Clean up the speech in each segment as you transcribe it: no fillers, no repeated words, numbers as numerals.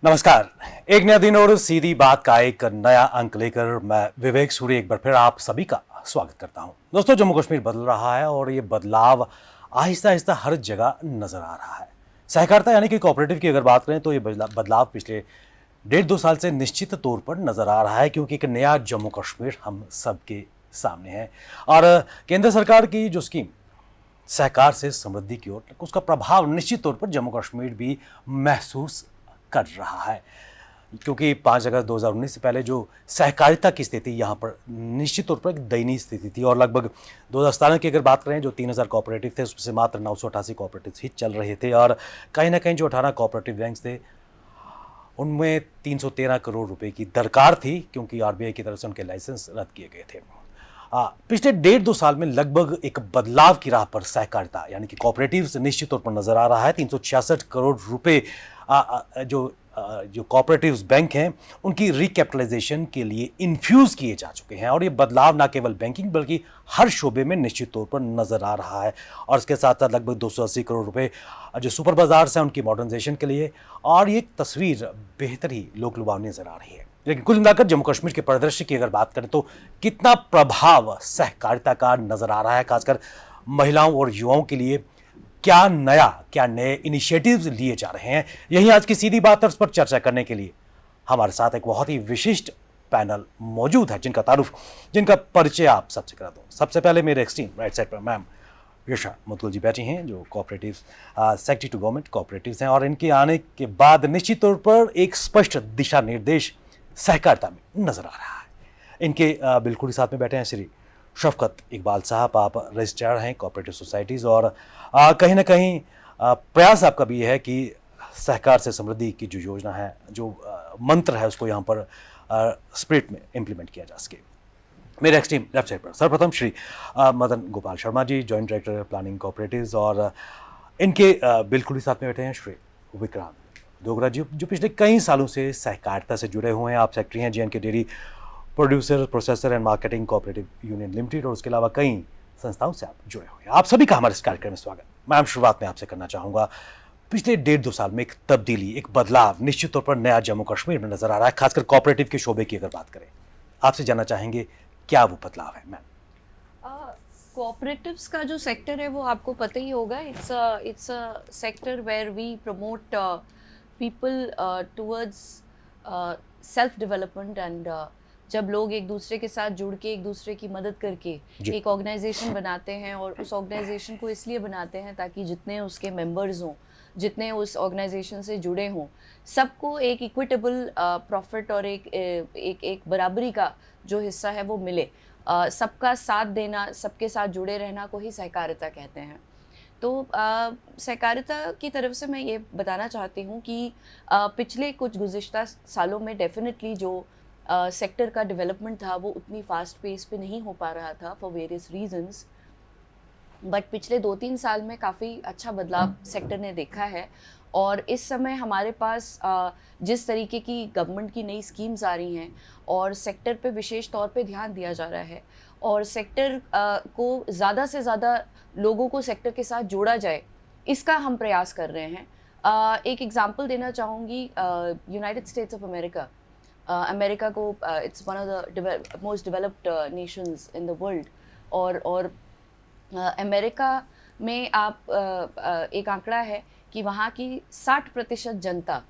नमस्कार। एक नया दिन और सीधी बात का एक नया अंक लेकर मैं विवेक सूरी एक बार फिर आप सभी का स्वागत करता हूं। दोस्तों, जम्मू कश्मीर बदल रहा है और ये बदलाव आहिस्ता आहिस्ता हर जगह नजर आ रहा है। सहकारिता यानी कि कोऑपरेटिव की अगर बात करें तो ये बदलाव पिछले 1.5-2 साल से निश्चित तौर पर नजर आ रहा है, क्योंकि एक नया जम्मू कश्मीर हम सबके सामने है। और केंद्र सरकार की जो स्कीम सहकार से समृद्धि की ओर, उसका प्रभाव निश्चित तौर पर जम्मू कश्मीर भी महसूस कर रहा है, क्योंकि 5 अगस्त 2019 से पहले जो सहकारिता की स्थिति यहाँ पर निश्चित तौर पर एक दयनीय स्थिति थी। और लगभग 2017 की अगर बात करें, जो 3000 कोऑपरेटिव थे उसमें से मात्र 988 कोऑपरेटिव ही चल रहे थे। और कहीं ना कहीं जो 18 कोऑपरेटिव बैंक थे उनमें 313 करोड़ रुपए की दरकार थी, क्योंकि आरबीआई की तरफ से उनके लाइसेंस रद्द किए गए थे। पिछले 1.5-2 साल में लगभग एक बदलाव की राह पर सहकारिता यानी कि कोऑपरेटिव्स निश्चित तौर पर नजर आ रहा है। 366 करोड़ रुपए जो कोऑपरेटिव्स बैंक हैं उनकी रिकैपिटलाइजेशन के लिए इन्फ्यूज किए जा चुके हैं। और ये बदलाव न केवल बैंकिंग बल्कि हर शोबे में निश्चित तौर पर नजर आ रहा है। और इसके साथ साथ लगभग 280 करोड़ रुपए जो सुपर बाजार हैं उनकी मॉडर्नाइजेशन के लिए, और ये तस्वीर बेहतर ही लोक लुभावनी नजर आ रही है। लेकिन कुल मिलाकर जम्मू कश्मीर के परिदृश्य की अगर बात करें तो कितना प्रभाव सहकारिता का नजर आ रहा है, खासकर महिलाओं और युवाओं के लिए क्या नए इनिशिएटिव्स लिए जा रहे हैं, यही आज की सीधी बात है। उस पर चर्चा करने के लिए हमारे साथ एक बहुत ही विशिष्ट पैनल मौजूद है, जिनका परिचय आप सबसे करा दूं। सबसे पहले मेरे एक्सट्रीम राइट साइड पर मैम यशा मुदगल जी बैठी हैं, जो cooperative secretary to government cooperatives हैं, और इनके आने के बाद निश्चित तौर पर एक स्पष्ट दिशा निर्देश सहकारिता में नजर आ रहा है। इनके बिल्कुल ही साथ में बैठे हैं श्री शफकत इकबाल साहब, आप रजिस्ट्रार हैं कोऑपरेटिव सोसाइटीज़, और कहीं ना कहीं प्रयास आपका भी है कि सहकार से समृद्धि की जो योजना है, जो मंत्र है, उसको यहाँ पर स्पिरिट में इम्प्लीमेंट किया जा सके। मेरे एक्सट्रीम लेफ्ट साइड पर सर्वप्रथम Shri Madan Gopal Sharma ji, joint director planning cooperatives, और इनके बिल्कुल ही साथ में बैठे हैं श्री विक्रांत डोगरा जी, जो पिछले कई सालों से सहकारिता से जुड़े हुए हैं। आप सेक्रेटरी हैं JNK dairy producer processor and marketing cooperative union limited, और उसके अलावा कई संस्थाओं से आप जुड़े हुए हैं। आप सभी का हमारे इस कार्यक्रम में स्वागत। मैम, शुरुआत में आपसे करना चाहूँगा, पिछले 1.5-2 साल में एक तब्दीली, एक बदलाव निश्चित तौर पर नया जम्मू कश्मीर में नजर आ रहा है, खासकर कोऑपरेटिव के शोबे की अगर बात करें, आपसे जानना चाहेंगे क्या वो बदलाव है मैम? कोऑपरेटिव्स का जो सेक्टर है वो आपको पता ही होगा। It's a sector where we promote people towards self development, and जब लोग एक दूसरे के साथ जुड़ के एक दूसरे की मदद करके एक ऑर्गेनाइजेशन बनाते हैं, और उस ऑर्गेनाइजेशन को इसलिए बनाते हैं ताकि जितने उसके मेंबर्स हों, जितने उस ऑर्गेनाइजेशन से जुड़े हों, सबको एक इक्विटेबल प्रॉफिट और एक बराबरी का जो हिस्सा है वो मिले। सबका साथ देना, सबके साथ जुड़े रहना को ही सहकारिता कहते हैं। तो सहकारिता की तरफ से मैं ये बताना चाहती हूँ कि पिछले कुछ गुज़िश्ता सालों में डेफिनेटली जो सेक्टर का डेवलपमेंट था वो उतनी फास्ट पेस पे नहीं हो पा रहा था फॉर वेरियस रीजंस, बट पिछले 2-3 साल में काफ़ी अच्छा बदलाव सेक्टर ने देखा है। और इस समय हमारे पास जिस तरीके की गवर्नमेंट की नई स्कीम्स आ रही हैं, और सेक्टर पे विशेष तौर पे ध्यान दिया जा रहा है, और सेक्टर को ज़्यादा से ज़्यादा लोगों को सेक्टर के साथ जोड़ा जाए, इसका हम प्रयास कर रहे हैं। एक एग्जांपल देना चाहूँगी, United States of America, America को it's one of the most developed nations in the world, और अमेरिका में आप एक आंकड़ा है कि वहाँ की 60% जनता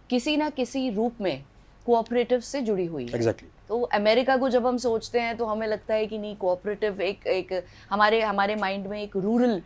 किसी ना किसी रूप में कोऑपरेटिव से जुड़ी हुई है। Exactly. तो अमेरिका को जब हम सोचते हैं तो हमें लगता है कि नहीं, कोऑपरेटिव एक हमारे माइंड में एक रूरल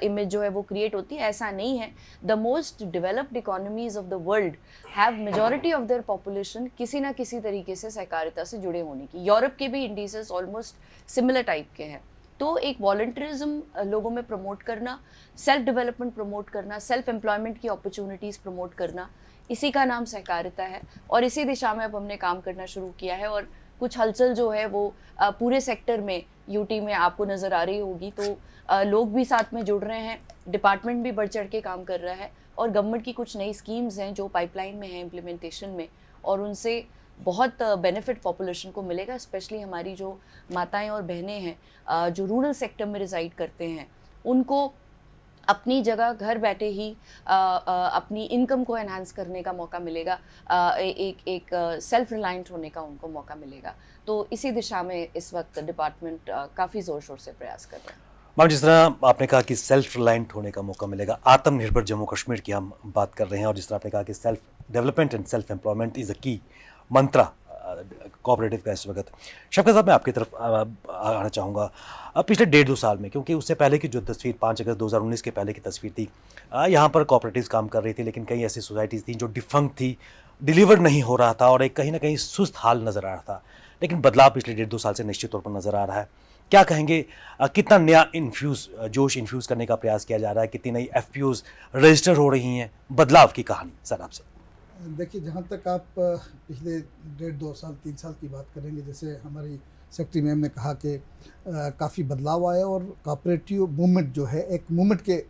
इमेज जो है वो क्रिएट होती है। ऐसा नहीं है। The most developed economies of the world have majority of their population किसी ना किसी तरीके से सहकारिता से जुड़े होने की। यूरोप के भी इंडिसेस ऑलमोस्ट सिमिलर टाइप के हैं। तो एक वॉलंटरिज्म लोगों में प्रमोट करना, सेल्फ डेवलपमेंट प्रमोट करना, सेल्फ एम्प्लॉयमेंट की अपॉर्चुनिटीज़ प्रमोट करना, इसी का नाम सहकारिता है। और इसी दिशा में अब हमने काम करना शुरू किया है, और कुछ हलचल जो है वो पूरे सेक्टर में यूटी में आपको नज़र आ रही होगी। तो लोग भी साथ में जुड़ रहे हैं, डिपार्टमेंट भी बढ़ चढ़ के काम कर रहा है, और गवर्नमेंट की कुछ नई स्कीम्स हैं जो पाइपलाइन में हैं इम्प्लीमेंटेशन में, और उनसे बहुत बेनिफिट पॉपुलेशन को मिलेगा। स्पेशली हमारी जो माताएं और बहनें हैं जो रूरल सेक्टर में रिजाइड करते हैं, उनको अपनी जगह घर बैठे ही अपनी इनकम को एनहांस करने का मौका मिलेगा, एक सेल्फ रिलायंट होने का उनको मौका मिलेगा। तो इसी दिशा में इस वक्त डिपार्टमेंट काफ़ी ज़ोर शोर से प्रयास कर रहे हैं। मैम, जिस तरह आपने कहा कि सेल्फ रिलायंट होने का मौका मिलेगा, आत्मनिर्भर जम्मू कश्मीर की हम बात कर रहे हैं, और जिस तरह आपने कहा कि self development and self employment is a की मंत्रा कोऑपरेटिव का इस वक्त। शफकत साहब, मैं आपकी तरफ आना चाहूँगा। पिछले 1.5-2 साल में, क्योंकि उससे पहले की जो तस्वीर 5 अगस्त 2019 के पहले की तस्वीर थी, यहाँ पर कोऑपरेटिव्स काम कर रही थी, लेकिन कई ऐसी सोसाइटीज़ थी जो डिफंक्ट थी, डिलीवर नहीं हो रहा था और एक कहीं ना कहीं सुस्त हाल नज़र आ रहा था। लेकिन बदलाव पिछले 1.5-2 साल से निश्चित तौर पर नज़र आ रहा है। क्या कहेंगे, कितना नया जोश इन्फ्यूज़ करने का प्रयास किया जा रहा है, कितनी नई FPOs रजिस्टर हो रही हैं, बदलाव की कहानी सर आपसे। देखिए, जहाँ तक आप पिछले 1.5-2 साल 3 साल की बात करेंगे, जैसे हमारी सेक्रेटरी मैम ने कहा कि काफ़ी बदलाव आया और कोऑपरेटिव मूवमेंट जो है एक मूवमेंट के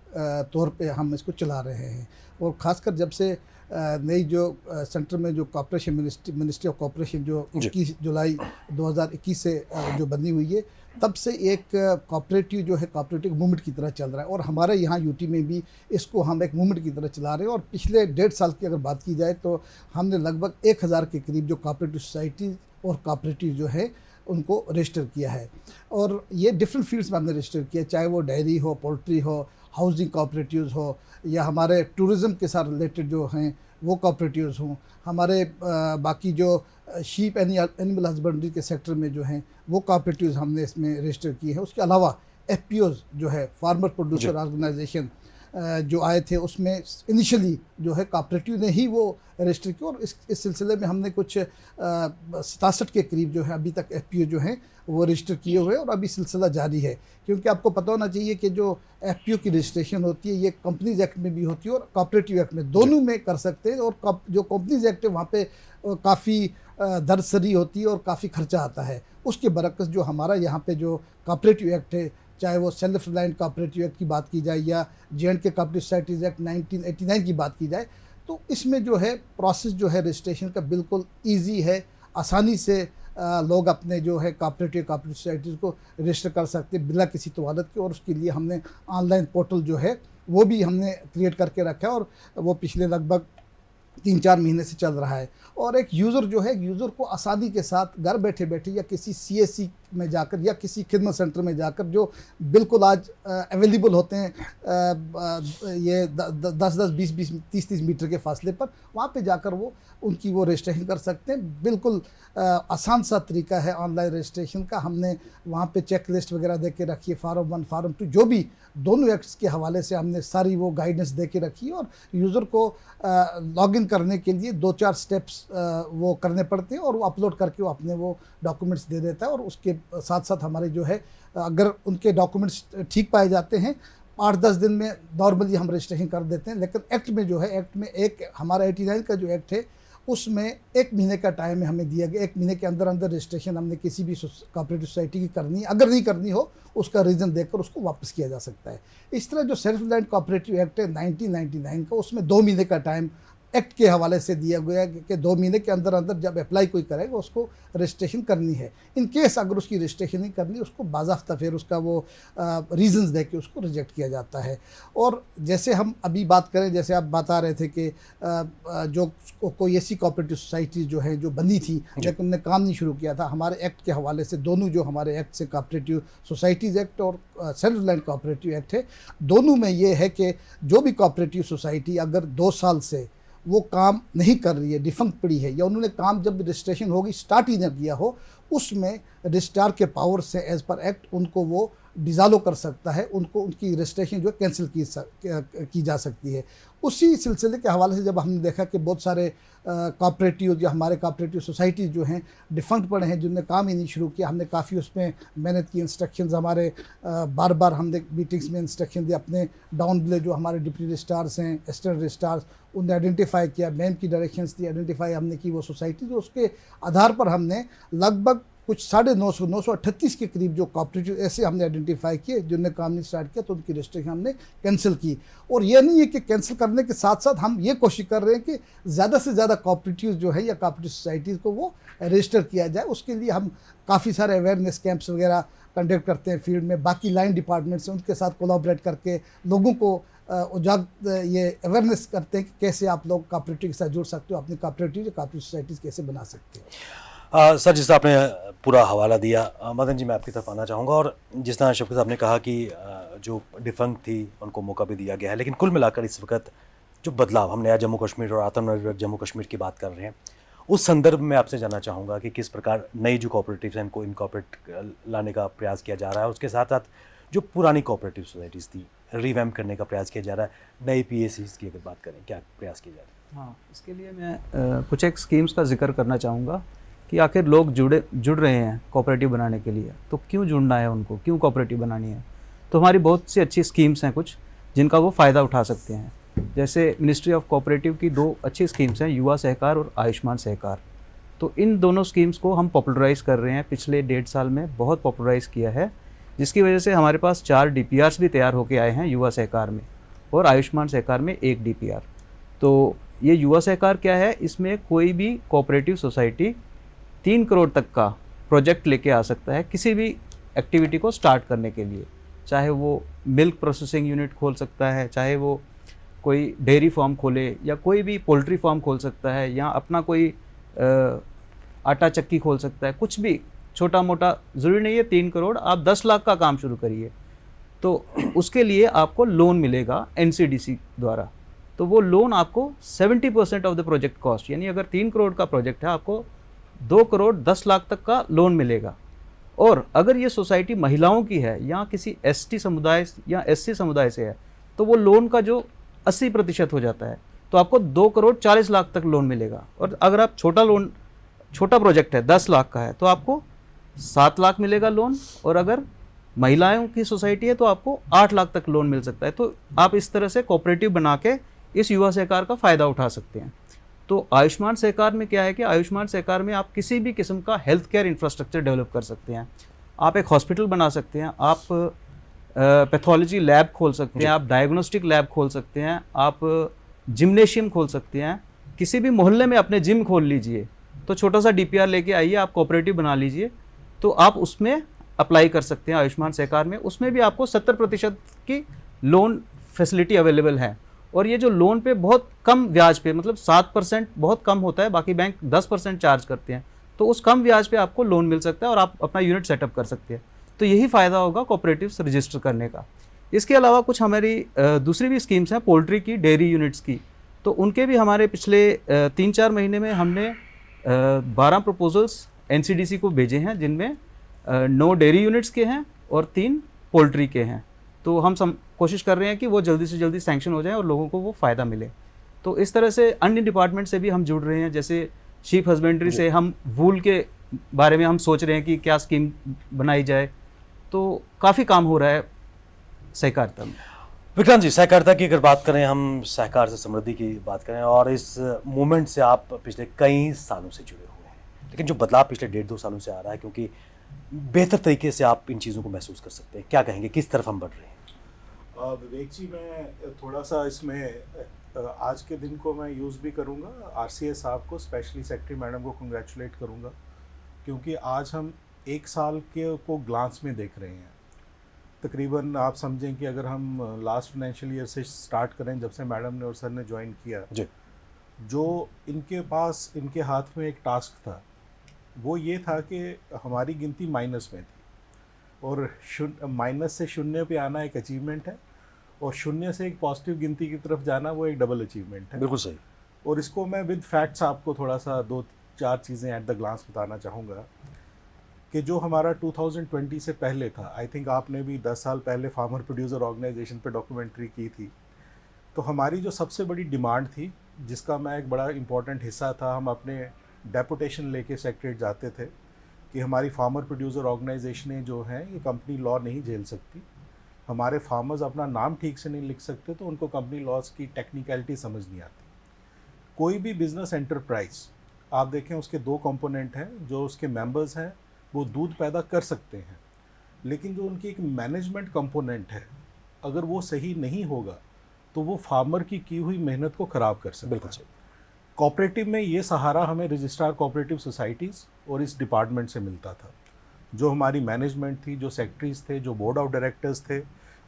तौर पे हम इसको चला रहे हैं। और ख़ासकर जब से नई जो सेंटर में जो कॉर्पोरेशन मिनिस्ट्री ऑफ कॉर्पोरेशन जो 21 जुलाई 2021 से जो बनी हुई है, तब से एक कोऑपरेटिव जो है कोऑपरेटिव मूवमेंट की तरह चल रहा है। और हमारे यहाँ यूटी में भी इसको हम एक मूवमेंट की तरह चला रहे हैं। और पिछले 1.5 साल की अगर बात की जाए तो हमने लगभग 1000 के करीब जो कोऑपरेटिव सोसाइटीज़ और कोऑपरेटिव जो है उनको रजिस्टर किया है। और ये डिफरेंट फील्ड्स में हमने रजिस्टर किया, चाहे वो डेयरी हो, पोल्ट्री हो, हाउसिंग कोऑपरेटिव्स हो, या हमारे टूरिज़्म के साथ रिलेटेड जो हैं वो कोऑपरेटिव्स हों, हमारे बाकी जो शीप एनिमल हस्बेंड्री के सेक्टर में जो हैं वो कोऑपरेटिव्स हमने इसमें रजिस्टर किए हैं। उसके अलावा FPOs जो है फार्मर प्रोड्यूसर ऑर्गेनाइजेशन जो आए थे, उसमें इनिशियली जो है कोऑपरेटिव ने ही वो रजिस्टर किया। और इस सिलसिले में हमने कुछ 67 के करीब जो है अभी तक FPO जो हैं वो रजिस्टर किए हुए हैं और अभी सिलसिला जारी है। क्योंकि आपको पता होना चाहिए कि जो FPO की रजिस्ट्रेशन होती है ये कंपनीज एक्ट में भी होती है और कोऑपरेटिव एक्ट में, दोनों में कर सकते हैं। और जो कंपनीज एक्ट है वहाँ पे काफ़ी दरसरी होती है और काफ़ी खर्चा आता है। उसके बरक्स जो हमारा यहाँ पे जो कोऑपरेटिव एक्ट है, चाहे वो सेल्फ रिलायंट कोऑपरेटिव एक्ट की बात की जाए या J&K कोऑपरेटिव सोसाइटीज़ एक्ट 1989 की बात की जाए, तो इसमें जो है प्रोसेस जो है रजिस्ट्रेशन का बिल्कुल ईजी है। आसानी से लोग अपने जो है कोऑपरेटिव सोसाइटीज़ को रजिस्टर कर सकते हैं बिना किसी तवालत के। और उसके लिए हमने ऑनलाइन पोर्टल जो है वो भी हमने क्रिएट करके रखा है और वो पिछले लगभग 3-4 महीने से चल रहा है। और एक यूज़र जो है, यूज़र को आसानी के साथ घर बैठे बैठे या किसी CSC में जाकर या किसी खिदमत सेंटर में जाकर, जो बिल्कुल आज अवेलेबल होते हैं ये 10-10, 20-20, 30-30 मीटर के फासले पर, वहाँ पे जाकर वो उनकी वो रजिस्ट्रेशन कर सकते हैं। बिल्कुल आसान सा तरीका है ऑनलाइन रजिस्ट्रेशन का। हमने वहाँ पे चेक लिस्ट वगैरह दे के रखी है, फार्म 1 फार्म 2 जो भी दोनों एक्ट्स के हवाले से हमने सारी वो गाइडेंस दे के रखी है। और यूज़र को लॉगिन करने के लिए 2-4 स्टेप्स वो करने पड़ते हैं और वो अपलोड करके वो अपने वो डॉक्यूमेंट्स दे देता है। और उसके साथ साथ हमारे जो है अगर उनके डॉक्यूमेंट्स ठीक पाए जाते हैं 8-10 दिन में नॉर्मली हम रजिस्ट्रेशन कर देते हैं। लेकिन एक्ट में जो है, एक्ट में एक हमारा 89 का जो एक्ट है उसमें 1 महीने का टाइम हमें दिया गया। 1 महीने के अंदर अंदर रजिस्ट्रेशन हमने किसी भी कोऑपरेटिव सोसाइटी की करनी है, अगर नहीं करनी हो उसका रीज़न देकर उसको वापस किया जा सकता है। इस तरह जो सेल्फ रिलायंट कोऑपरेटिव एक्ट है 1999 का, उसमें 2 महीने का टाइम एक्ट के हवाले से दिया गया कि 2 महीने के अंदर अंदर जब अप्लाई कोई करेगा उसको रजिस्ट्रेशन करनी है। इन केस अगर उसकी रजिस्ट्रेशन नहीं करनी, उसको बाज़ाफ्ता फिर उसका वो रीज़न्स दे के उसको रिजेक्ट किया जाता है। और जैसे हम अभी बात करें, जैसे आप बता रहे थे कि जो कोई ऐसी कोऑपरेटिव सोसाइटी जो है जो बनी थी लेकिन उन्होंने काम नहीं शुरू किया था, हमारे एक्ट के हवाले से दोनों जो हमारे एक्ट से कोऑपरेटिव सोसाइटीज़ एक्ट और सेल्फ रिलायंट कोऑपरेटिव एक्ट है, दोनों में ये है कि जो भी कोऑपरेटिव सोसाइटी अगर 2 साल से वो काम नहीं कर रही है, डिफंक्ट पड़ी है, या उन्होंने काम जब रजिस्ट्रेशन होगी स्टार्ट ही न किया हो, उसमें रजिस्ट्रार के पावर से एज़ पर एक्ट उनको वो डिज़ाल्व कर सकता है, उनको उनकी रजिस्ट्रेशन जो है कैंसिल की जा सकती है। उसी सिलसिले के हवाले से जब हमने देखा कि बहुत सारे कोऑपरेटिव या हमारे कोऑपरेटिव सोसाइटीज़ जो हैं डिफंक्ट पड़े हैं, जिनने काम ही नहीं शुरू किया, हमने काफ़ी उसमें मेहनत की। इंस्ट्रक्शंस हमारे बार बार हमने मीटिंग्स में इंस्ट्रक्शन दिए, अपने डाउन बिले जो हमारे डिप्टी रजिस्ट्रार्स हैं, असिस्टेंट रजिस्ट्रार्स, उन्हें आइडेंटिफाई किया, मैम की डायरेक्शंस दी, आइडेंटिफाई हमने की वो सोसाइटी, जो उसके आधार पर हमने लगभग कुछ 950 938 के करीब जो कोऑपरेटिव ऐसे हमने आइडेंटिफाई किए जिनने काम नहीं स्टार्ट किया, तो उनकी रजिस्ट्रेशन हमने कैंसिल की। और ये नहीं है कि कैंसिल करने के साथ साथ हम ये कोशिश कर रहे हैं कि ज़्यादा से ज़्यादा कोऑपरेटिव जो है या कोऑपरेटिव सोसाइटीज़ को वो रजिस्टर किया जाए। उसके लिए हम काफ़ी सारे अवेयरनेस कैंप्स वगैरह कंडक्ट करते हैं फील्ड में, बाकी लाइन डिपार्टमेंट्स हैं उनके साथ कोलैबोरेट करके लोगों को ये अवेयरनेस करते हैं कि कैसे आप लोग कोऑपरेटिव के साथ जुड़ सकते हो, अपनी कोऑपरेटिव या कोऑपरेटिव सोसाइटीज़ कैसे बना सकते हो। सर, जिस तरह आपने पूरा हवाला दिया, मदन जी मैं आपकी तरफ आना चाहूँगा। और जिस तरह शफकत साहब ने कहा कि जो डिफंक थी उनको मौका भी दिया गया है, लेकिन कुल मिलाकर इस वक्त जो बदलाव, हम नया जम्मू कश्मीर और आत्मनिर्भर जम्मू कश्मीर की बात कर रहे हैं, उस संदर्भ में आपसे जानना चाहूँगा कि किस प्रकार नई जो कोऑपरेटिव्स हैं इनको इनकॉर्पोरेट लाने का प्रयास किया जा रहा है। उसके साथ साथ जो पुरानी कोऑपरेटिव सोसाइटीज़ थी रिवैम्प करने का प्रयास किया जा रहा है। नई PACs की अगर बात करें, क्या प्रयास किया जा रहा है? हाँ, इसके लिए मैं कुछ एक स्कीम्स का जिक्र करना चाहूँगा कि आखिर लोग जुड़ रहे हैं कोऑपरेटिव बनाने के लिए, तो क्यों जुड़ना है उनको, क्यों कोऑपरेटिव बनानी है। तो हमारी बहुत सी अच्छी स्कीम्स हैं कुछ जिनका वो फ़ायदा उठा सकते हैं। जैसे मिनिस्ट्री ऑफ कोऑपरेटिव की 2 अच्छी स्कीम्स हैं, युवा सहकार और आयुष्मान सहकार। तो इन दोनों स्कीम्स को हम पॉपुलराइज़ कर रहे हैं, पिछले 1.5 साल में बहुत पॉपुलराइज़ किया है, जिसकी वजह से हमारे पास 4 DPRs भी तैयार होके आए हैं युवा सहकार में, और आयुष्मान सहकार में 1 DPR। तो ये युवा सहकार क्या है, इसमें कोई भी कोऑपरेटिव सोसाइटी 3 करोड़ तक का प्रोजेक्ट लेके आ सकता है किसी भी एक्टिविटी को स्टार्ट करने के लिए। चाहे वो मिल्क प्रोसेसिंग यूनिट खोल सकता है, चाहे वो कोई डेयरी फार्म खोले, या कोई भी पोल्ट्री फार्म खोल सकता है, या अपना कोई आटा चक्की खोल सकता है, कुछ भी छोटा मोटा। ज़रूरी नहीं है 3 करोड़, आप 10 लाख का काम शुरू करिए, तो उसके लिए आपको लोन मिलेगा NCDC द्वारा। तो वो लोन आपको 70% ऑफ द प्रोजेक्ट कॉस्ट, यानी अगर 3 करोड़ का प्रोजेक्ट है आपको 2 करोड़ 10 लाख तक का लोन मिलेगा। और अगर ये सोसाइटी महिलाओं की है या किसी ST समुदाय या SC समुदाय से है, तो वो लोन का जो 80% हो जाता है, तो आपको 2 करोड़ 40 लाख तक लोन मिलेगा। और अगर आप छोटा प्रोजेक्ट है 10 लाख का है, तो आपको 7 लाख मिलेगा लोन। और अगर महिलाओं की सोसाइटी है तो आपको 8 लाख तक लोन मिल सकता है। तो आप इस तरह से कोऑपरेटिव बना के इस युवा सहकार का फ़ायदा उठा सकते हैं। तो आयुष्मान सहकार में क्या है कि आयुष्मान सहकार में आप किसी भी किस्म का हेल्थ केयर इंफ्रास्ट्रक्चर डेवलप कर सकते हैं। आप एक हॉस्पिटल बना सकते हैं, आप पैथोलॉजी लैब खोल सकते हैं, आप डायग्नोस्टिक लैब खोल सकते हैं, आप जिम्नेशियम खोल सकते हैं। किसी भी मोहल्ले में अपने जिम खोल लीजिए, तो छोटा सा DPR लेके आइए, आप कोऑपरेटिव बना लीजिए, तो आप उसमें अप्लाई कर सकते हैं आयुष्मान सहकार में। उसमें भी आपको 70% की लोन फैसिलिटी अवेलेबल है। और ये जो लोन पे बहुत कम ब्याज पे, मतलब 7% बहुत कम होता है, बाकी बैंक 10% चार्ज करते हैं, तो उस कम ब्याज पे आपको लोन मिल सकता है और आप अपना यूनिट सेटअप कर सकते हैं। तो यही फ़ायदा होगा कोऑपरेटिव्स रजिस्टर करने का। इसके अलावा कुछ हमारी दूसरी भी स्कीम्स हैं, पोल्ट्री की, डेयरी यूनिट्स की। तो उनके भी हमारे पिछले 3-4 महीने में हमने 12 प्रपोजल्स NCDC को भेजे हैं, जिनमें 9 डेयरी यूनिट्स के हैं और 3 पोल्ट्री के हैं। तो हम कोशिश कर रहे हैं कि वो जल्दी से जल्दी सैंक्शन हो जाएं और लोगों को वो फ़ायदा मिले। तो इस तरह से अन्य डिपार्टमेंट से भी हम जुड़ रहे हैं। जैसे शीप हस्बेंड्री से हम वूल के बारे में हम सोच रहे हैं कि क्या स्कीम बनाई जाए। तो काफ़ी काम हो रहा है सहकारिता में। विक्रांत जी, सहकारिता की अगर बात करें, हम सहकार से समृद्धि की बात करें, और इस मूवमेंट से आप पिछले कई सालों से जुड़े हुए हैं, लेकिन जो बदलाव पिछले 1.5-2 सालों से आ रहा है, क्योंकि बेहतर तरीके से आप इन चीज़ों को महसूस कर सकते हैं, क्या कहेंगे, किस तरफ हम बढ़ रहे हैं? विवेक जी, मैं थोड़ा सा इसमें आज के दिन को मैं यूज़ भी करूँगा, RCS साहब को, स्पेशली सेक्रेटरी मैडम को कंग्रेचुलेट करूँगा, क्योंकि आज हम 1 साल के को ग्लांस में देख रहे हैं। तकरीबन आप समझें कि अगर हम लास्ट फाइनेंशियल ईयर से स्टार्ट करें, जब से मैडम ने और सर ने ज्वाइन किया जी, जो इनके हाथ में एक टास्क था, वो ये था कि हमारी गिनती माइनस में थी, और माइनस से शून्य पे आना एक अचीवमेंट है, और शून्य से एक पॉजिटिव गिनती की तरफ जाना वो एक डबल अचीवमेंट है। बिल्कुल सही। और इसको मैं विद फैक्ट्स आपको थोड़ा सा 2-4 चीज़ें एट द ग्लांस बताना चाहूँगा कि जो हमारा 2020 से पहले था, आई थिंक आपने भी 10 साल पहले फार्मर प्रोड्यूसर ऑर्गेनाइजेशन पे डॉक्यूमेंट्री की थी, तो हमारी जो सबसे बड़ी डिमांड थी, जिसका मैं एक बड़ा इम्पॉर्टेंट हिस्सा था, हम अपने डेपुटेशन लेके सेक्रेटरीट जाते थे कि हमारी फार्मर प्रोड्यूसर ऑर्गेनाइजेशनें जो हैं ये कंपनी लॉ नहीं झेल सकती, हमारे फार्मर्स अपना नाम ठीक से नहीं लिख सकते, तो उनको कंपनी लॉज की टेक्निकलिटी समझ नहीं आती। कोई भी बिजनेस एंटरप्राइज आप देखें, उसके 2 कंपोनेंट हैं, जो उसके मेंबर्स हैं वो दूध पैदा कर सकते हैं, लेकिन जो उनकी एक मैनेजमेंट कंपोनेंट है, अगर वो सही नहीं होगा तो वो फार्मर की हुई मेहनत को ख़राब कर सकता बिल्कुल है। सही। कोऑपरेटिव में ये सहारा हमें रजिस्ट्रार कोऑपरेटिव सोसाइटीज़ और इस डिपार्टमेंट से मिलता था। जो हमारी मैनेजमेंट थी, जो सेक्रेटरीज थे, जो बोर्ड ऑफ डायरेक्टर्स थे,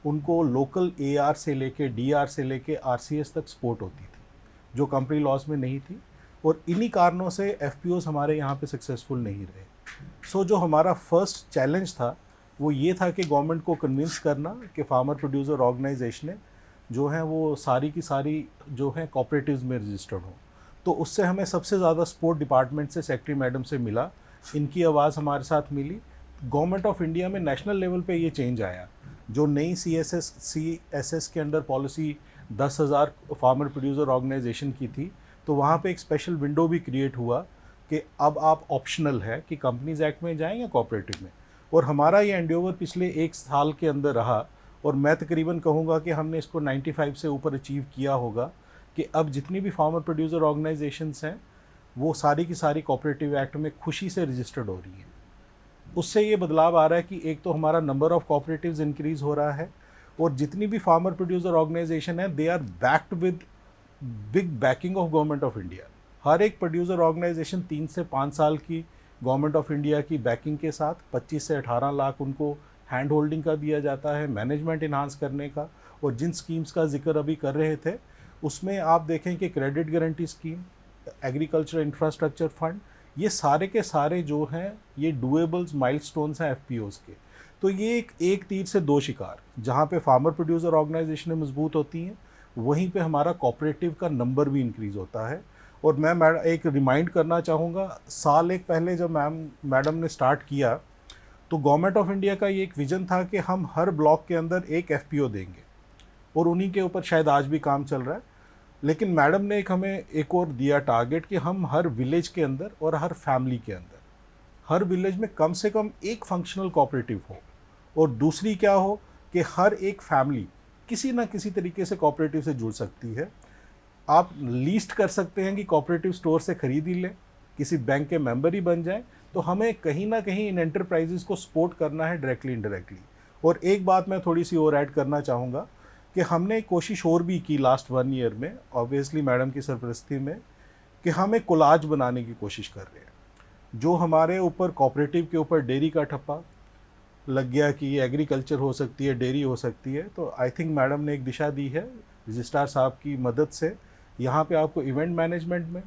उनको लोकल AR से लेके DR से लेके RCS तक सपोर्ट होती थी, जो कंपनी लॉज में नहीं थी। और इन्हीं कारणों से FPOs हमारे यहाँ पे सक्सेसफुल नहीं रहे। सो जो हमारा फर्स्ट चैलेंज था वो ये था कि गवर्नमेंट को कन्विंस करना कि फार्मर प्रोड्यूसर ऑर्गेनाइजेशनें जो हैं वो सारी की सारी जो हैं कोऑपरेटिव्स में रजिस्टर्ड हों। तो उससे हमें सबसे ज़्यादा सपोर्ट डिपार्टमेंट से सेक्रेटरी मैडम से मिला, इनकी आवाज़ हमारे साथ मिली। गवर्नमेंट ऑफ इंडिया में नेशनल लेवल पे ये चेंज आया। जो नई CSS के under policy 10,000 farmer producer organisation की थी, तो वहाँ पे एक स्पेशल विंडो भी क्रिएट हुआ कि अब आप ऑप्शनल है कि कंपनीज एक्ट में जाएं या कोऑपरेटिव में। और हमारा ये एंडेवर पिछले 1 साल के अंदर रहा, और मैं तकरीबन कहूँगा कि हमने इसको 95 से ऊपर अचीव किया होगा कि अब जितनी भी फार्मर प्रोड्यूसर ऑर्गेनाइजेशंस हैं वो सारी की सारी कोऑपरेटिव एक्ट में खुशी से रजिस्टर्ड हो रही हैं। उससे ये बदलाव आ रहा है कि एक तो हमारा नंबर ऑफ़ कोऑपरेटिव्स इंक्रीज़ हो रहा है, और जितनी भी फार्मर प्रोड्यूसर ऑर्गेनाइजेशन है they are backed with big backing of government of India. हर एक प्रोड्यूसर ऑर्गेनाइजेशन 3 से 5 साल की गवर्नमेंट ऑफ इंडिया की बैकिंग के साथ 25 से 18 लाख उनको हैंड होल्डिंग का दिया जाता है, मैनेजमेंट इन्हांस करने का। और जिन स्कीम्स का जिक्र अभी कर रहे थे उसमें आप देखें कि credit guarantee scheme, agriculture infrastructure fund, ये सारे के सारे जो हैं ये डुएबल्स माइलस्टोन्स हैं FPOs के। तो ये एक तीर से दो शिकार, जहाँ पे फार्मर प्रोड्यूसर ऑर्गेनाइजेशनें मजबूत होती हैं वहीं पे हमारा कोऑपरेटिव का नंबर भी इंक्रीज़ होता है। और मैं एक रिमाइंड करना चाहूँगा, साल एक पहले जब मैडम ने स्टार्ट किया तो गवर्नमेंट ऑफ इंडिया का ये एक विज़न था कि हम हर ब्लॉक के अंदर एक FPO देंगे, और उन्हीं के ऊपर शायद आज भी काम चल रहा है। लेकिन मैडम ने हमें एक और दिया टारगेट कि हम हर विलेज के अंदर और हर फैमिली के अंदर, हर विलेज में कम से कम एक फंक्शनल कोऑपरेटिव हो, और दूसरी क्या हो कि हर एक फैमिली किसी ना किसी तरीके से कोऑपरेटिव से जुड़ सकती है। आप लीस्ट कर सकते हैं कि कोऑपरेटिव स्टोर से खरीद ही लें, किसी बैंक के मेंबर ही बन जाएं। तो हमें कहीं ना कहीं इन एंटरप्राइजेस को सपोर्ट करना है डायरेक्टली इनडायरेक्टली। और एक बात मैं थोड़ी सी और ऐड करना चाहूँगा कि हमने कोशिश और भी की लास्ट 1 ईयर में, ऑब्वियसली मैडम की सरपरस्ती में, कि हम एक कोलाज बनाने की कोशिश कर रहे हैं। जो हमारे ऊपर कोऑपरेटिव के ऊपर डेयरी का ठप्पा लग गया कि ये एग्रीकल्चर हो सकती है, डेयरी हो सकती है, तो आई थिंक मैडम ने एक दिशा दी है रजिस्ट्रार साहब की मदद से। यहाँ पे आपको इवेंट मैनेजमेंट में,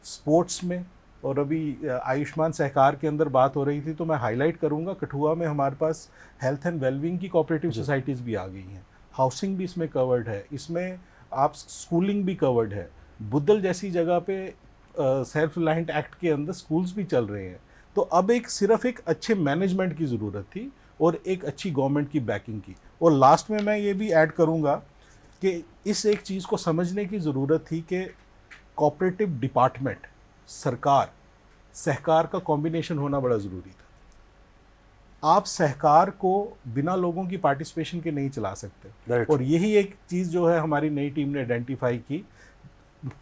स्पोर्ट्स में, और अभी आयुष्मान सहकार के अंदर बात हो रही थी तो मैं हाईलाइट करूँगा, कठुआ में हमारे पास हेल्थ एंड वेलबींग की कोऑपरेटिव सोसाइटीज़ भी आ गई हैं, हाउसिंग भी इसमें कवर्ड है, इसमें आप स्कूलिंग भी कवर्ड है। बुद्धल जैसी जगह पे सेल्फ रिलायंट एक्ट के अंदर स्कूल्स भी चल रहे हैं। तो अब सिर्फ एक अच्छे मैनेजमेंट की ज़रूरत थी और एक अच्छी गवर्नमेंट की बैकिंग की। और लास्ट में मैं ये भी ऐड करूँगा कि इस एक चीज़ को समझने की ज़रूरत थी कि कोऑपरेटिव डिपार्टमेंट, सरकार, सहकार का कॉम्बिनेशन होना बड़ा ज़रूरी था। आप सहकार को बिना लोगों की पार्टिसिपेशन के नहीं चला सकते। और यही एक चीज़ जो है हमारी नई टीम ने आइडेंटिफाई की।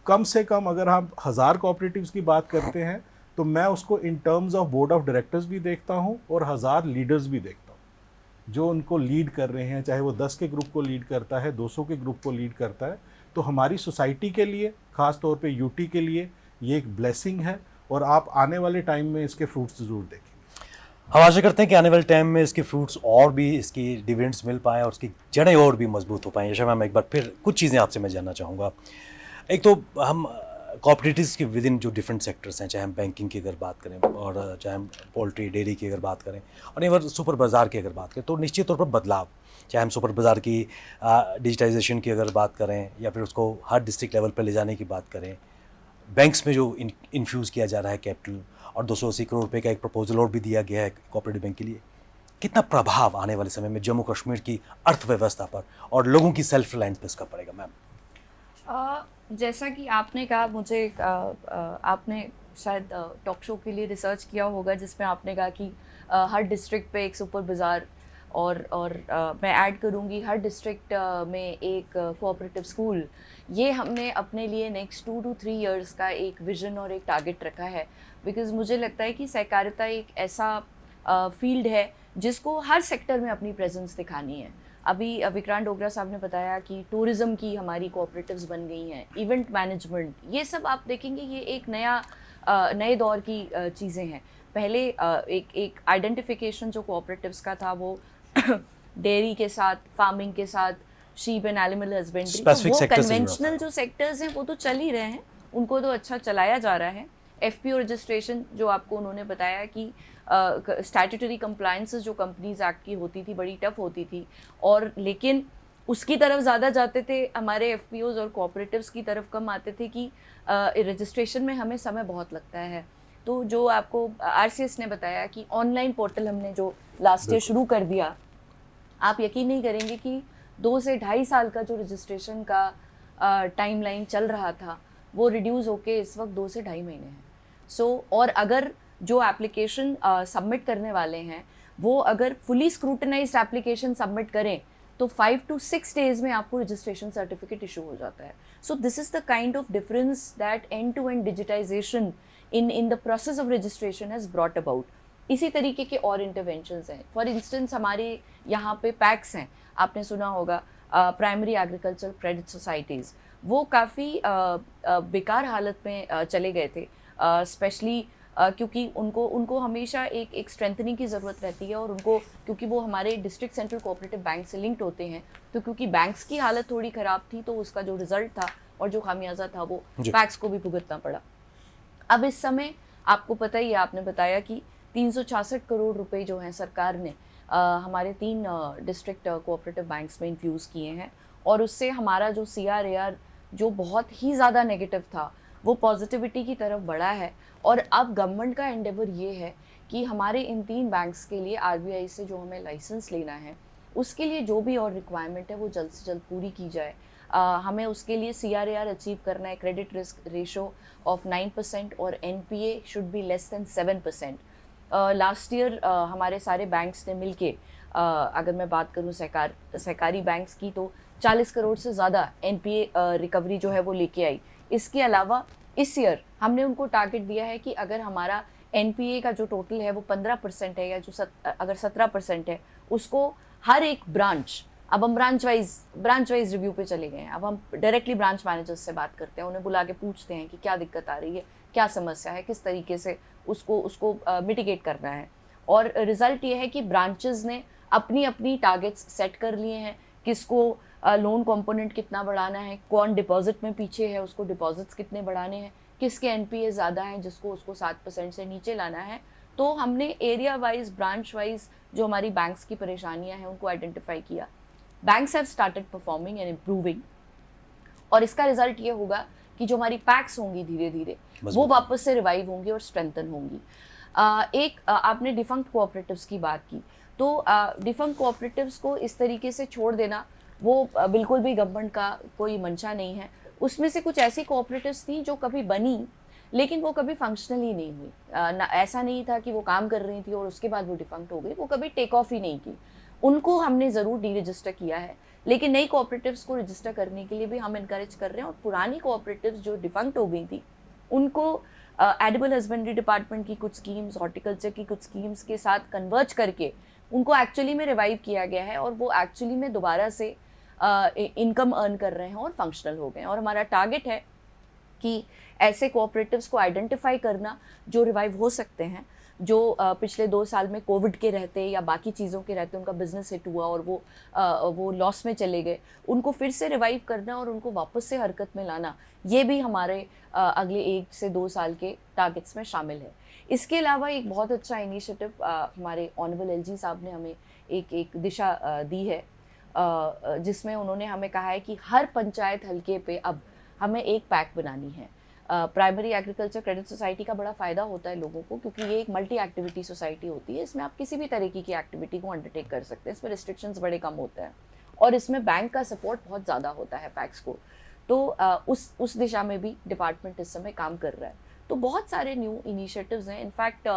कम से कम अगर हम 1000 कोऑपरेटिव्स की बात करते हैं तो मैं उसको in terms of board of directors भी देखता हूँ और 1000 लीडर्स भी देखता हूँ जो उनको लीड कर रहे हैं, चाहे वो 10 के ग्रुप को लीड करता है, 200 के ग्रुप को लीड करता है। तो हमारी सोसाइटी के लिए, ख़ास तौर पे यूटी के लिए ये एक ब्लेसिंग है, और आप आने वाले टाइम में इसके फ्रूट्स ज़रूर देखेंगे। हम आशा करते हैं कि आने वाले टाइम में इसके फ्रूट्स और भी, इसकी डिविडेंड्स मिल पाएँ और उसकी जड़ें और भी मजबूत हो पाएँ। यशा मैम, एक बार फिर कुछ चीज़ें आपसे मैं जानना चाहूँगा। एक तो हम कोऑपरेटिव्स के विद इन जो डिफरेंट सेक्टर्स हैं, चाहे हम बैंकिंग की अगर बात करें और चाहे हम पोल्ट्री डेयरी की अगर बात करें और इवन सुपर बाज़ार की अगर बात करें, तो निश्चित तौर पर बदलाव, चाहे हम सुपर बाज़ार की डिजिटाइजेशन की अगर बात करें या फिर उसको हर डिस्ट्रिक्ट लेवल पर ले जाने की बात करें, बैंक्स में जो इन्फ्यूज़ किया जा रहा है कैपिटल, और 280 करोड़ रुपए का एक प्रपोजल और भी दिया गया है कोऑपरेटिव बैंक के लिए, कितना प्रभाव आने वाले समय में जम्मू कश्मीर की अर्थव्यवस्था पर और लोगों की सेल्फ रिलायंस पर इसका पड़ेगा मैम? जैसा कि आपने कहा, मुझे आपने शायद टॉक शो के लिए रिसर्च किया होगा जिसमें आपने कहा कि हर डिस्ट्रिक्ट पे एक सुपर बाज़ार, और मैं ऐड करूँगी हर डिस्ट्रिक्ट में एक कोऑपरेटिव स्कूल। ये हमने अपने लिए नेक्स्ट 2 to 3 इयर्स का एक विज़न और एक टारगेट रखा है, बिकॉज़ मुझे लगता है कि सहकारिता एक ऐसा फील्ड है जिसको हर सेक्टर में अपनी प्रेजेंस दिखानी है। अभी विक्रांत डोगरा साहब ने बताया कि टूरिज़्म की हमारी कोऑपरेटिव्स बन गई हैं, इवेंट मैनेजमेंट, ये सब आप देखेंगे ये एक नए दौर की चीज़ें हैं। पहले एक आइडेंटिफिकेशन जो कोऑपरेटिव्स का था वो डेयरी के साथ, फार्मिंग के साथ, शीप एंड एनिमल हस्बेंड्री, तो वो कन्वेंशनल जो सेक्टर्स हैं वो तो चल ही रहे हैं, उनको तो अच्छा चलाया जा रहा है। एफपीओ रजिस्ट्रेशन जो आपको उन्होंने बताया कि स्टैट्यूटरी कंप्लायंसेस जो कंपनीज एक्ट की होती थी बड़ी टफ होती थी, और लेकिन उसकी तरफ ज़्यादा जाते थे, हमारे एफपीओज और कोऑपरेटिव्स की तरफ कम आते थे कि रजिस्ट्रेशन में हमें समय बहुत लगता है। तो जो आपको आरसीएस ने बताया कि ऑनलाइन पोर्टल हमने जो लास्ट ईयर शुरू कर दिया, आप यकीन नहीं करेंगे कि 2 से 2.5 साल का जो रजिस्ट्रेशन का टाइमलाइन चल रहा था वो रिड्यूस होके इस वक्त 2 से 2.5 महीने हैं। और अगर जो एप्लीकेशन सबमिट करने वाले हैं वो अगर फुली स्क्रूटनाइज्ड एप्लीकेशन सबमिट करें तो 5 to 6 डेज में आपको रजिस्ट्रेशन सर्टिफिकेट इशू हो जाता है। So this is the kind of difference that end to end digitisation in the process of registration has brought about. इसी तरीके के और इंटरवेंशंस हैं। फॉर इंस्टेंस हमारे यहाँ पे पैक्स हैं, आपने सुना होगा, प्राइमरी एग्रीकल्चर क्रेडिट सोसाइटीज़, वो काफ़ी बेकार हालत में चले गए थे, स्पेशली क्योंकि उनको हमेशा एक स्ट्रेंथनिंग की ज़रूरत रहती है, और उनको क्योंकि वो हमारे डिस्ट्रिक्ट सेंट्रल कोऑपरेटिव बैंक से लिंक्ड होते हैं, तो क्योंकि बैंक्स की हालत थोड़ी ख़राब थी तो उसका जो रिज़ल्ट था और जो खामियाजा था वो पैक्स को भी भुगतना पड़ा। अब इस समय आपको पता ही है, आपने बताया कि 366 करोड़ रुपए जो हैं सरकार ने हमारे 3 डिस्ट्रिक्ट कोऑपरेटिव बैंक्स में इन्फ्यूज़ किए हैं, और उससे हमारा जो CRAR जो बहुत ही ज़्यादा नेगेटिव था वो पॉजिटिविटी की तरफ बढ़ा है। और अब गवर्नमेंट का एंडेवर ये है कि हमारे इन 3 बैंक्स के लिए RBI से जो हमें लाइसेंस लेना है उसके लिए जो भी और रिक्वायरमेंट है वो जल्द से जल्द पूरी की जाए। हमें उसके लिए CRAR अचीव करना है, क्रेडिट रिस्क रेशो ऑफ 9% और NPA should be less than 7%। Last year हमारे सारे बैंक्स ने मिलके अगर मैं बात करूं सहकारी बैंक्स की तो 40 करोड़ से ज़्यादा NPA रिकवरी जो है वो लेके आई। इसके अलावा इस ईयर हमने उनको टारगेट दिया है कि अगर हमारा NPA का जो टोटल है वो 15% है या जो अगर 17% है उसको हर एक ब्रांच, अब हम ब्रांच वाइज रिव्यू पे चले गए हैं। अब हम डायरेक्टली ब्रांच मैनेजर्स से बात करते हैं, उन्हें बुला के पूछते हैं कि क्या दिक्कत आ रही है, क्या समस्या है, किस तरीके से उसको मिटिगेट करना है। और रिज़ल्ट ये है कि ब्रांचेस ने अपनी अपनी टारगेट्स सेट कर लिए हैं, किसको लोन कंपोनेंट कितना बढ़ाना है, कौन डिपॉजिट में पीछे है उसको डिपॉजिट्स कितने बढ़ाने हैं, किसके NPA ज़्यादा हैं जिसको उसको 7% से नीचे लाना है। तो हमने एरिया वाइज, ब्रांच वाइज जो हमारी बैंक्स की परेशानियां हैं उनको आइडेंटिफाई किया। Banks have started performing and improving, और इसका रिजल्ट ये होगा कि जो हमारी पैक्स होंगी धीरे धीरे वो वापस से रिवाइव होंगी और स्ट्रेंथन होंगी। आपने डिफंक्ट कोऑपरेटिव्स की बात की, तो डिफंक्ट कोऑपरेटिव्स को इस तरीके से छोड़ देना वो बिल्कुल भी गवर्नमेंट का कोई मंशा नहीं है। उसमें से कुछ ऐसी कोऑपरेटिव्स थी जो कभी बनी लेकिन वो कभी फंक्शनल ही नहीं हुई। ऐसा नहीं था कि वो काम कर रही थी और उसके बाद वो डिफंक्ट हो गई, वो कभी टेक ऑफ ही नहीं की। उनको हमने ज़रूर डी रजिस्टर किया है, लेकिन नई कोऑपरेटिव्स को रजिस्टर करने के लिए भी हम इनकरेज कर रहे हैं। और पुरानी कोऑपरेटिव्स जो डिफंक्ट हो गई थी उनको एडिबल हस्बेंड्री डिपार्टमेंट की कुछ स्कीम्स, हॉर्टिकल्चर की कुछ स्कीम्स के साथ कन्वर्ज करके उनको एक्चुअली में रिवाइव किया गया है, और वो एक्चुअली में दोबारा से इनकम अर्न कर रहे हैं और फंक्शनल हो गए हैं। और हमारा टारगेट है कि ऐसे कोऑपरेटिव्स को आइडेंटिफाई करना जो रिवाइव हो सकते हैं, जो पिछले 2 साल में कोविड के रहते या बाकी चीज़ों के रहते उनका बिजनेस हिट हुआ और वो लॉस में चले गए, उनको फिर से रिवाइव करना और उनको वापस से हरकत में लाना, ये भी हमारे अगले 1 से 2 साल के टारगेट्स में शामिल है। इसके अलावा एक बहुत अच्छा इनिशिएटिव हमारे ऑनरेबल LG साहब ने हमें एक दिशा दी है, जिसमें उन्होंने हमें कहा है कि हर पंचायत हल्के पे अब हमें एक पैक बनानी है। प्राइमरी एग्रीकल्चर क्रेडिट सोसाइटी का बड़ा फ़ायदा होता है लोगों को, क्योंकि ये एक मल्टी एक्टिविटी सोसाइटी होती है। इसमें आप किसी भी तरीके की एक्टिविटी को अंडरटेक कर सकते हैं, इसमें रिस्ट्रिक्शंस बड़े कम होते हैं और इसमें बैंक का सपोर्ट बहुत ज़्यादा होता है पैक्स को। तो उस दिशा में भी डिपार्टमेंट इस समय काम कर रहा है। तो बहुत सारे न्यू इनिशिएटिव्स हैं। इनफैक्ट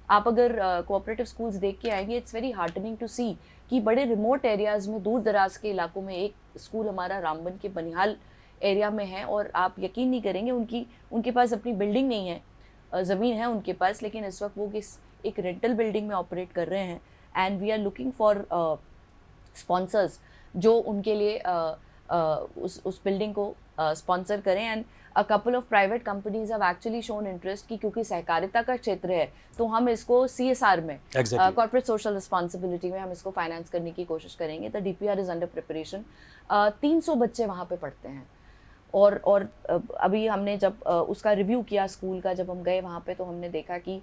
आप अगर कोऑपरेटिव स्कूल्स देख के आएंगे, इट्स वेरी हार्टनिंग टू सी कि बड़े रिमोट एरियाज़ में, दूर दराज के इलाकों में एक स्कूल हमारा रामबन के बनिहाल एरिया में है, और आप यकीन नहीं करेंगे उनके पास अपनी बिल्डिंग नहीं है, ज़मीन है उनके पास, लेकिन इस वक्त वो एक रेंटल बिल्डिंग में ऑपरेट कर रहे हैं and we are looking for sponsors जो उनके लिए उस बिल्डिंग को स्पॉन्सर करें. And a couple of private companies have actually shown interest कि क्योंकि सहकारिता का क्षेत्र है तो हम इसको CSR में, कॉर्पोरेट सोशल रिस्पॉन्सिबिलिटी में हम इसको फाइनेंस करने की कोशिश करेंगे. The DPR is under preparation. 300 बच्चे वहाँ पे पढ़ते हैं और अभी हमने जब उसका रिव्यू किया स्कूल का, जब हम गए वहाँ पे तो हमने देखा कि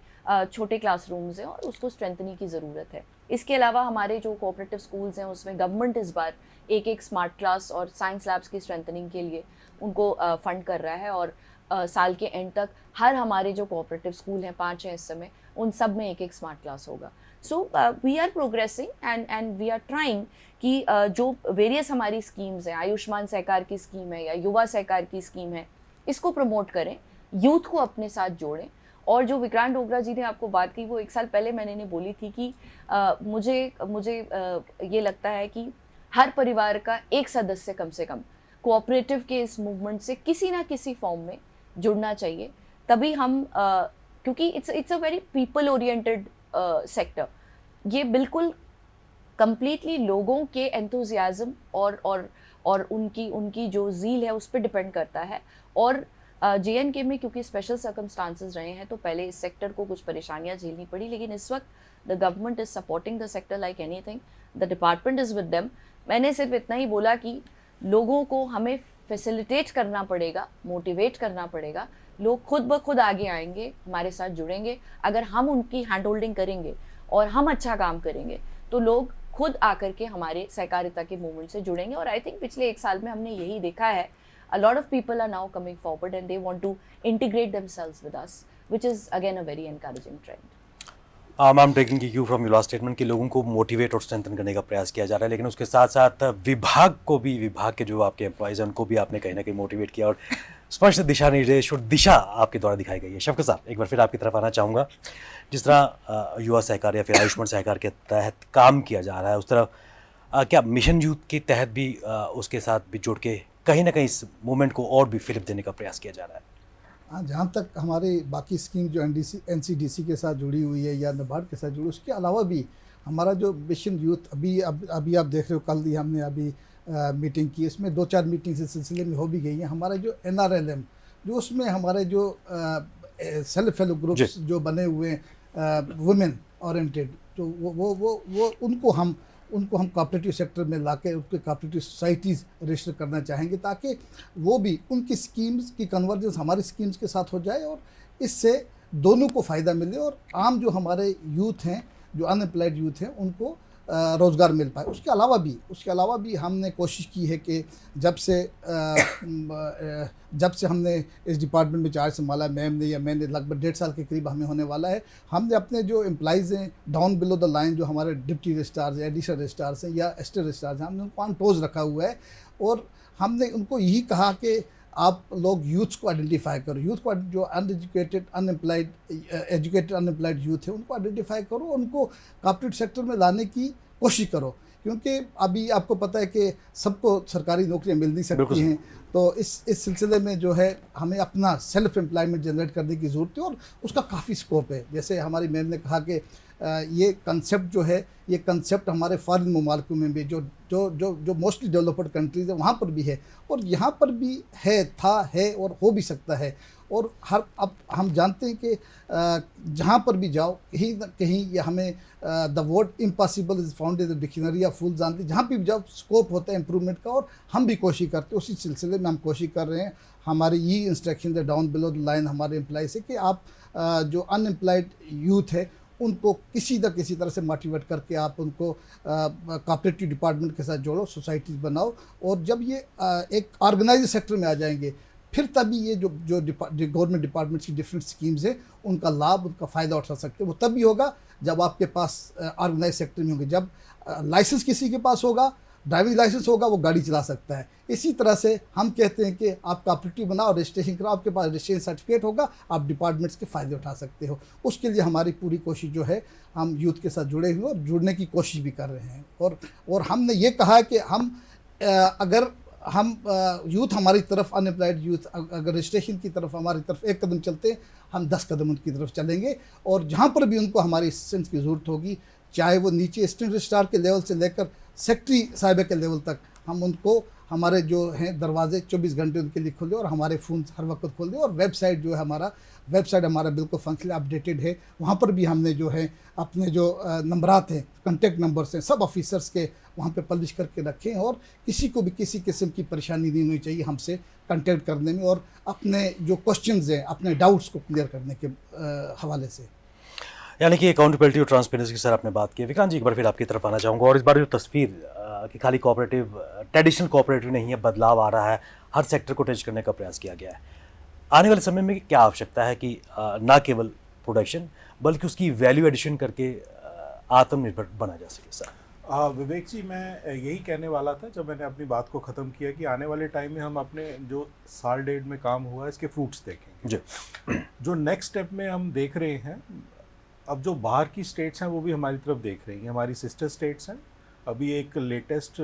छोटे क्लासरूम्स हैं और उसको स्ट्रेंथनिंग की ज़रूरत है. इसके अलावा हमारे जो कोऑपरेटिव स्कूल्स हैं उसमें गवर्नमेंट इस बार एक स्मार्ट क्लास और साइंस लैब्स की स्ट्रेंथनिंग के लिए उनको फंड कर रहा है और साल के एंड तक हर हमारे जो कोऑपरेटिव स्कूल हैं 5 हैं इस समय, उन सब में एक स्मार्ट क्लास होगा. So we are progressing and we are trying कि जो वेरियस हमारी स्कीम्स हैं, आयुष्मान सहकार की स्कीम है या युवा सहकार की स्कीम है, इसको प्रमोट करें, यूथ को अपने साथ जोड़ें. और जो विक्रांत डोगरा जी ने आपको बात की वो 1 साल पहले मैंने बोली थी कि मुझे ये लगता है कि हर परिवार का एक सदस्य कम से कम कोऑपरेटिव के इस मूवमेंट से किसी ना किसी फॉर्म में जुड़ना चाहिए. तभी हम क्योंकि it's a very people oriented sector, ये बिल्कुल कंप्लीटली लोगों के एंथुजियाज्म और उनकी जो ज़ील है उस पर डिपेंड करता है. और JNK में क्योंकि स्पेशल सर्कमस्टांसेस रहे हैं तो पहले इस सेक्टर को कुछ परेशानियां झेलनी पड़ी, लेकिन इस वक्त the government is supporting the sector like anything, the department is with them. मैंने सिर्फ इतना ही बोला कि लोगों को हमें फैसिलिटेट करना पड़ेगा, मोटिवेट करना पड़ेगा. लोग खुद ब खुद आगे आएंगे, हमारे साथ जुड़ेंगे. अगर हम उनकी हैंड होल्डिंग करेंगे और हम अच्छा काम करेंगे तो लोग खुद आकर के हमारे सहकारिता के मूवमेंट से जुड़ेंगे. और आई थिंक पिछले 1 साल में हमने यही देखा है. A lot of people are now coming forward and they want to integrate themselves with us, which is again a very encouraging trend. Ma'am, taking the cue from your last statement कि लोगों को motivate और strengthen करने का प्रयास किया जा रहा है, लेकिन उसके साथ साथ विभाग के जो आपके एम्प्लॉयज़ हैं उनको भी आपने कहीं ना कहीं मोटिवेट किया और स्पष्ट दिशा निर्देश और दिशा आपके द्वारा दिखाई गई है. शफकत साहब, एक बार फिर आपकी तरफ आना चाहूँगा. जिस तरह युवा सहकार या फिर आयुष्मान सहकार के तहत काम किया जा रहा है, उस तरह क्या मिशन यूथ के तहत भी उसके साथ भी जुड़ के कहीं ना कहीं इस मूवमेंट को और भी फिलिप देने का प्रयास किया जा रहा है? हाँ, जहाँ तक हमारे बाकी स्कीम जो NCDC के साथ जुड़ी हुई है या NABARD के साथ जुड़ी, उसके अलावा भी हमारा जो मिशन यूथ अभी आप देख रहे हो, कल ही हमने अभी मीटिंग की, इसमें 2-4 मीटिंग इस सिलसिले में हो भी गई हैं. हमारा जो NRLM जो उसमें हमारे जो सेल्फ हेल्प ग्रुप्स जो बने हुए हैं वुमेन ओरिएंटेड, तो वो उनको हम कोऑपरेटिव सेक्टर में लाके उनके कोऑपरेटिव सोसाइटीज़ रजिस्टर करना चाहेंगे ताकि वो भी उनकी स्कीम्स की कन्वर्जेंस हमारी स्कीम्स के साथ हो जाए और इससे दोनों को फ़ायदा मिले और आम जो हमारे यूथ हैं, जो अनएम्प्लॉयड यूथ हैं, उनको रोज़गार मिल पाए. उसके अलावा भी हमने कोशिश की है कि जब से हमने इस डिपार्टमेंट में चार्ज संभाला, मैंने लगभग 1.5 साल के करीब हमें होने वाला है, हमने अपने जो एम्प्लॉइज़ हैं डाउन बिलो द लाइन, जो हमारे डिप्टी रजिस्ट्रार्स हैं, एडिशनल रजिस्ट्रार्स हैं या एस्टेट रजिस्ट्रार्स हैं, हमने उनको ऑन टोज रखा हुआ है और हमने उनको यही कहा कि आप लोग यूथ्स को आइडेंटिफाई करो, यूथ को जो अनएजुकेटेड अनएम्प्लॉयड यूथ है उनको आइडेंटिफाई करो, उनको कॉर्पोरेट सेक्टर में लाने की कोशिश करो, क्योंकि अभी आपको पता है कि सबको सरकारी नौकरियां मिल नहीं सकती हैं. तो इस सिलसिले में जो है हमें अपना सेल्फ एम्प्लॉयमेंट जनरेट करने की ज़रूरत है और उसका काफ़ी स्कोप है. जैसे हमारी मैम ने कहा कि ये कंसेप्ट जो है, ये कंसेप्ट हमारे फॉरेन ममालिकों में भी जो मोस्टली डेवलप्ड कंट्रीज़ है वहाँ पर भी है और यहाँ पर भी है और हो भी सकता है. और अब हम जानते हैं कि जहाँ पर भी जाओ कहीं ना कहीं ये हमें the word impossible is found in the dictionary of fool जानते, जहाँ भी जाओ स्कोप होता है इम्प्रूवमेंट का और हम भी कोशिश करते हैं. उसी सिलसिले में हम कोशिश कर रहे हैं. हमारी ये इंस्ट्रक्शन है डाउन बिलो द लाइन हमारे एम्प्लॉय से कि आप जो अनएम्प्लॉयड यूथ है उनको किसी तरह से मोटिवेट करके आप उनको कोऑपरेटिव डिपार्टमेंट के साथ जोड़ो, सोसाइटीज़ बनाओ और जब ये एक ऑर्गेनाइज सेक्टर में आ जाएंगे फिर तभी ये जो गवर्नमेंट डिपार्टमेंट्स की डिफरेंट स्कीम्स हैं उनका लाभ, उनका फ़ायदा उठा सकते हैं. वो तभी होगा जब आपके पास ऑर्गेनाइज सेक्टर में होंगे. जब लाइसेंस किसी के पास होगा, ड्राइविंग लाइसेंस होगा, वो गाड़ी चला सकता है. इसी तरह से हम कहते हैं कि आप कोऑपरेटिव बनाओ, रजिस्ट्रेशन कराओ, आपके पास रजिस्ट्रेशन सर्टिफिकेट होगा, आप डिपार्टमेंट्स के फ़ायदे उठा सकते हो. उसके लिए हमारी पूरी कोशिश जो है, हम यूथ के साथ जुड़े हुए और जुड़ने की कोशिश भी कर रहे हैं. और हमने ये कहा है कि हम अगर हम यूथ हमारी तरफ, अनएम्प्लॉयड यूथ अगर रजिस्ट्रेशन की तरफ हमारी तरफ एक कदम चलते हैं, हम 10 कदम उनकी तरफ चलेंगे। और जहाँ पर भी उनको हमारी असिस्टेंस की ज़रूरत होगी, चाहे वो नीचे असिस्टेंट रजिस्ट्रार के लेवल से लेकर सेक्रेटरी साहिबा के लेवल तक, हम उनको हमारे जो हैं दरवाजे 24 घंटे उनके लिए खोले और हमारे फ़ोन हर वक्त खोल दें। और वेबसाइट जो है हमारा बिल्कुल फंक्शनल अपडेटेड है। वहाँ पर भी हमने जो है अपने जो नंबरात हैं, कॉन्टैक्ट नंबर्स हैं, सब ऑफिसर्स के वहाँ पे पब्लिश करके रखें। और किसी को भी किसी किस्म की परेशानी नहीं होनी चाहिए हमसे कॉन्टैक्ट करने में, और अपने जो क्वेश्चंस हैं, अपने डाउट्स को क्लियर करने के हवाले से। यानी कि अकाउंटेबिलिटी और ट्रांसपेरेंसी की सर आपने बात की। विक्रांत जी, एक बार फिर आपकी तरफ आना चाहूँगा। और इस बार जो तस्वीर कि खाली कोऑपरेटिव, ट्रेडिशनल कोऑपरेटिव नहीं है, बदलाव आ रहा है, हर सेक्टर को टच करने का प्रयास किया गया है। आने वाले समय में क्या आवश्यकता है कि ना केवल प्रोडक्शन बल्कि उसकी वैल्यू एडिशन करके आत्मनिर्भर बना जा सके सर? विवेक जी, मैं यही कहने वाला था जब मैंने अपनी बात को ख़त्म किया कि आने वाले टाइम में हम अपने जो साल डेढ़ में काम हुआ है इसके फ्रूट्स देखेंगे। जी। जो नेक्स्ट स्टेप में हम देख रहे हैं, अब जो बाहर की स्टेट्स हैं वो भी हमारी तरफ देख रही हैं, हमारी सिस्टर स्टेट्स हैं। अभी एक लेटेस्ट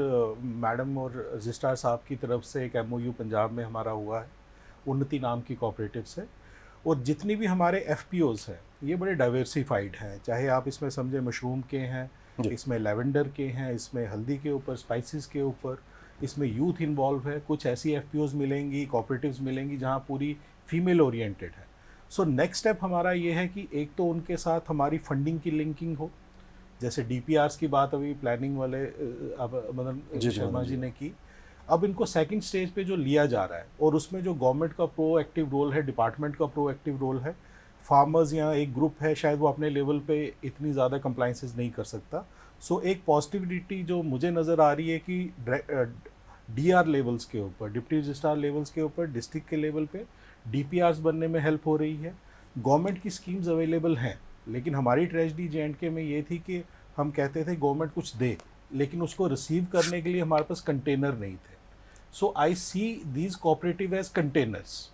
मैडम और रजिस्ट्रार साहब की तरफ से एक MOU पंजाब में हमारा हुआ है, उन्नति नाम की कोऑपरेटिव से। और जितनी भी हमारे FPOs हैं ये बड़े डाइवर्सिफाइड हैं, चाहे आप इसमें समझे मशरूम के हैं, इसमें लेवेंडर के हैं, इसमें हल्दी के ऊपर, स्पाइसेस के ऊपर, इसमें यूथ इन्वॉल्व है। कुछ ऐसी FPOs मिलेंगी, कोऑपरेटिव्स मिलेंगी जहाँ पूरी फीमेल ओरिएंटेड है। सो नेक्स्ट स्टेप हमारा ये है कि एक तो उनके साथ हमारी फंडिंग की लिंकिंग हो, जैसे DPRs की बात अभी प्लानिंग वाले मदन शर्मा जी ने की। अब इनको सेकंड स्टेज पे जो लिया जा रहा है और उसमें जो गवर्नमेंट का प्रोएक्टिव रोल है, डिपार्टमेंट का प्रोएक्टिव रोल है। फार्मर्स या एक ग्रुप है, शायद वो अपने लेवल पे इतनी ज़्यादा कंप्लाइंसेस नहीं कर सकता। सो एक पॉजिटिविटी जो मुझे नज़र आ रही है कि DR लेवल्स के ऊपर, डिप्टी रजिस्ट्रार लेवल्स के ऊपर, डिस्ट्रिक्ट के लेवल पे DPRs बनने में हेल्प हो रही है। गवर्नमेंट की स्कीम्स अवेलेबल हैं, लेकिन हमारी ट्रेजेडी J&K में ये थी कि हम कहते थे गवर्नमेंट कुछ दे, लेकिन उसको रिसीव करने के लिए हमारे पास कंटेनर नहीं थे। So I see these cooperative as containers.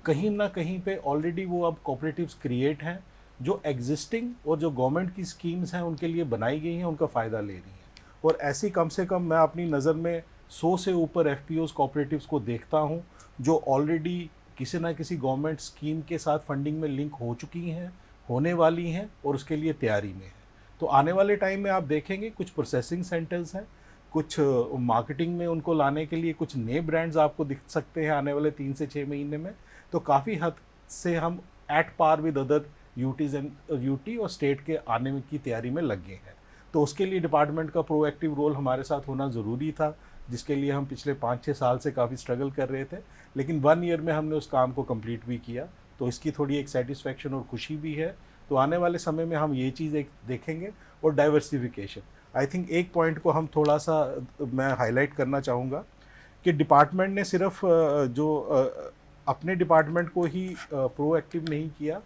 कहीं ना कहीं पे ऑलरेडी वो अब कोऑपरेटिव्स क्रिएट हैं जो एग्जिस्टिंग और जो गवर्नमेंट की स्कीम्स हैं उनके लिए बनाई गई हैं, उनका फ़ायदा ले रही हैं। और ऐसी कम से कम मैं अपनी नज़र में 100 से ऊपर FPOs कोऑपरेटिव्स को देखता हूँ जो ऑलरेडी किसी ना किसी गवर्नमेंट स्कीम के साथ फंडिंग में लिंक हो चुकी हैं, होने वाली हैं और उसके लिए तैयारी में है। तो आने वाले टाइम में आप देखेंगे कुछ प्रोसेसिंग सेंटर्स हैं, कुछ मार्केटिंग में उनको लाने के लिए कुछ नए ब्रांड्स आपको दिख सकते हैं आने वाले 3 से 6 महीने में। तो काफ़ी हद से हम at par with other UTs and UT और स्टेट के आने की तैयारी में लग गए हैं। तो उसके लिए डिपार्टमेंट का प्रोएक्टिव रोल हमारे साथ होना ज़रूरी था, जिसके लिए हम पिछले 5-6 साल से काफ़ी स्ट्रगल कर रहे थे, लेकिन 1 ईयर में हमने उस काम को कंप्लीट भी किया। तो इसकी थोड़ी एक सेटिस्फेक्शन और खुशी भी है। तो आने वाले समय में हम ये चीज़ एक देखेंगे। और डाइवर्सिफिकेशन, आई थिंक एक पॉइंट को हम थोड़ा सा मैं हाईलाइट करना चाहूँगा कि डिपार्टमेंट ने सिर्फ अपने डिपार्टमेंट को ही प्रोएक्टिव नहीं किया।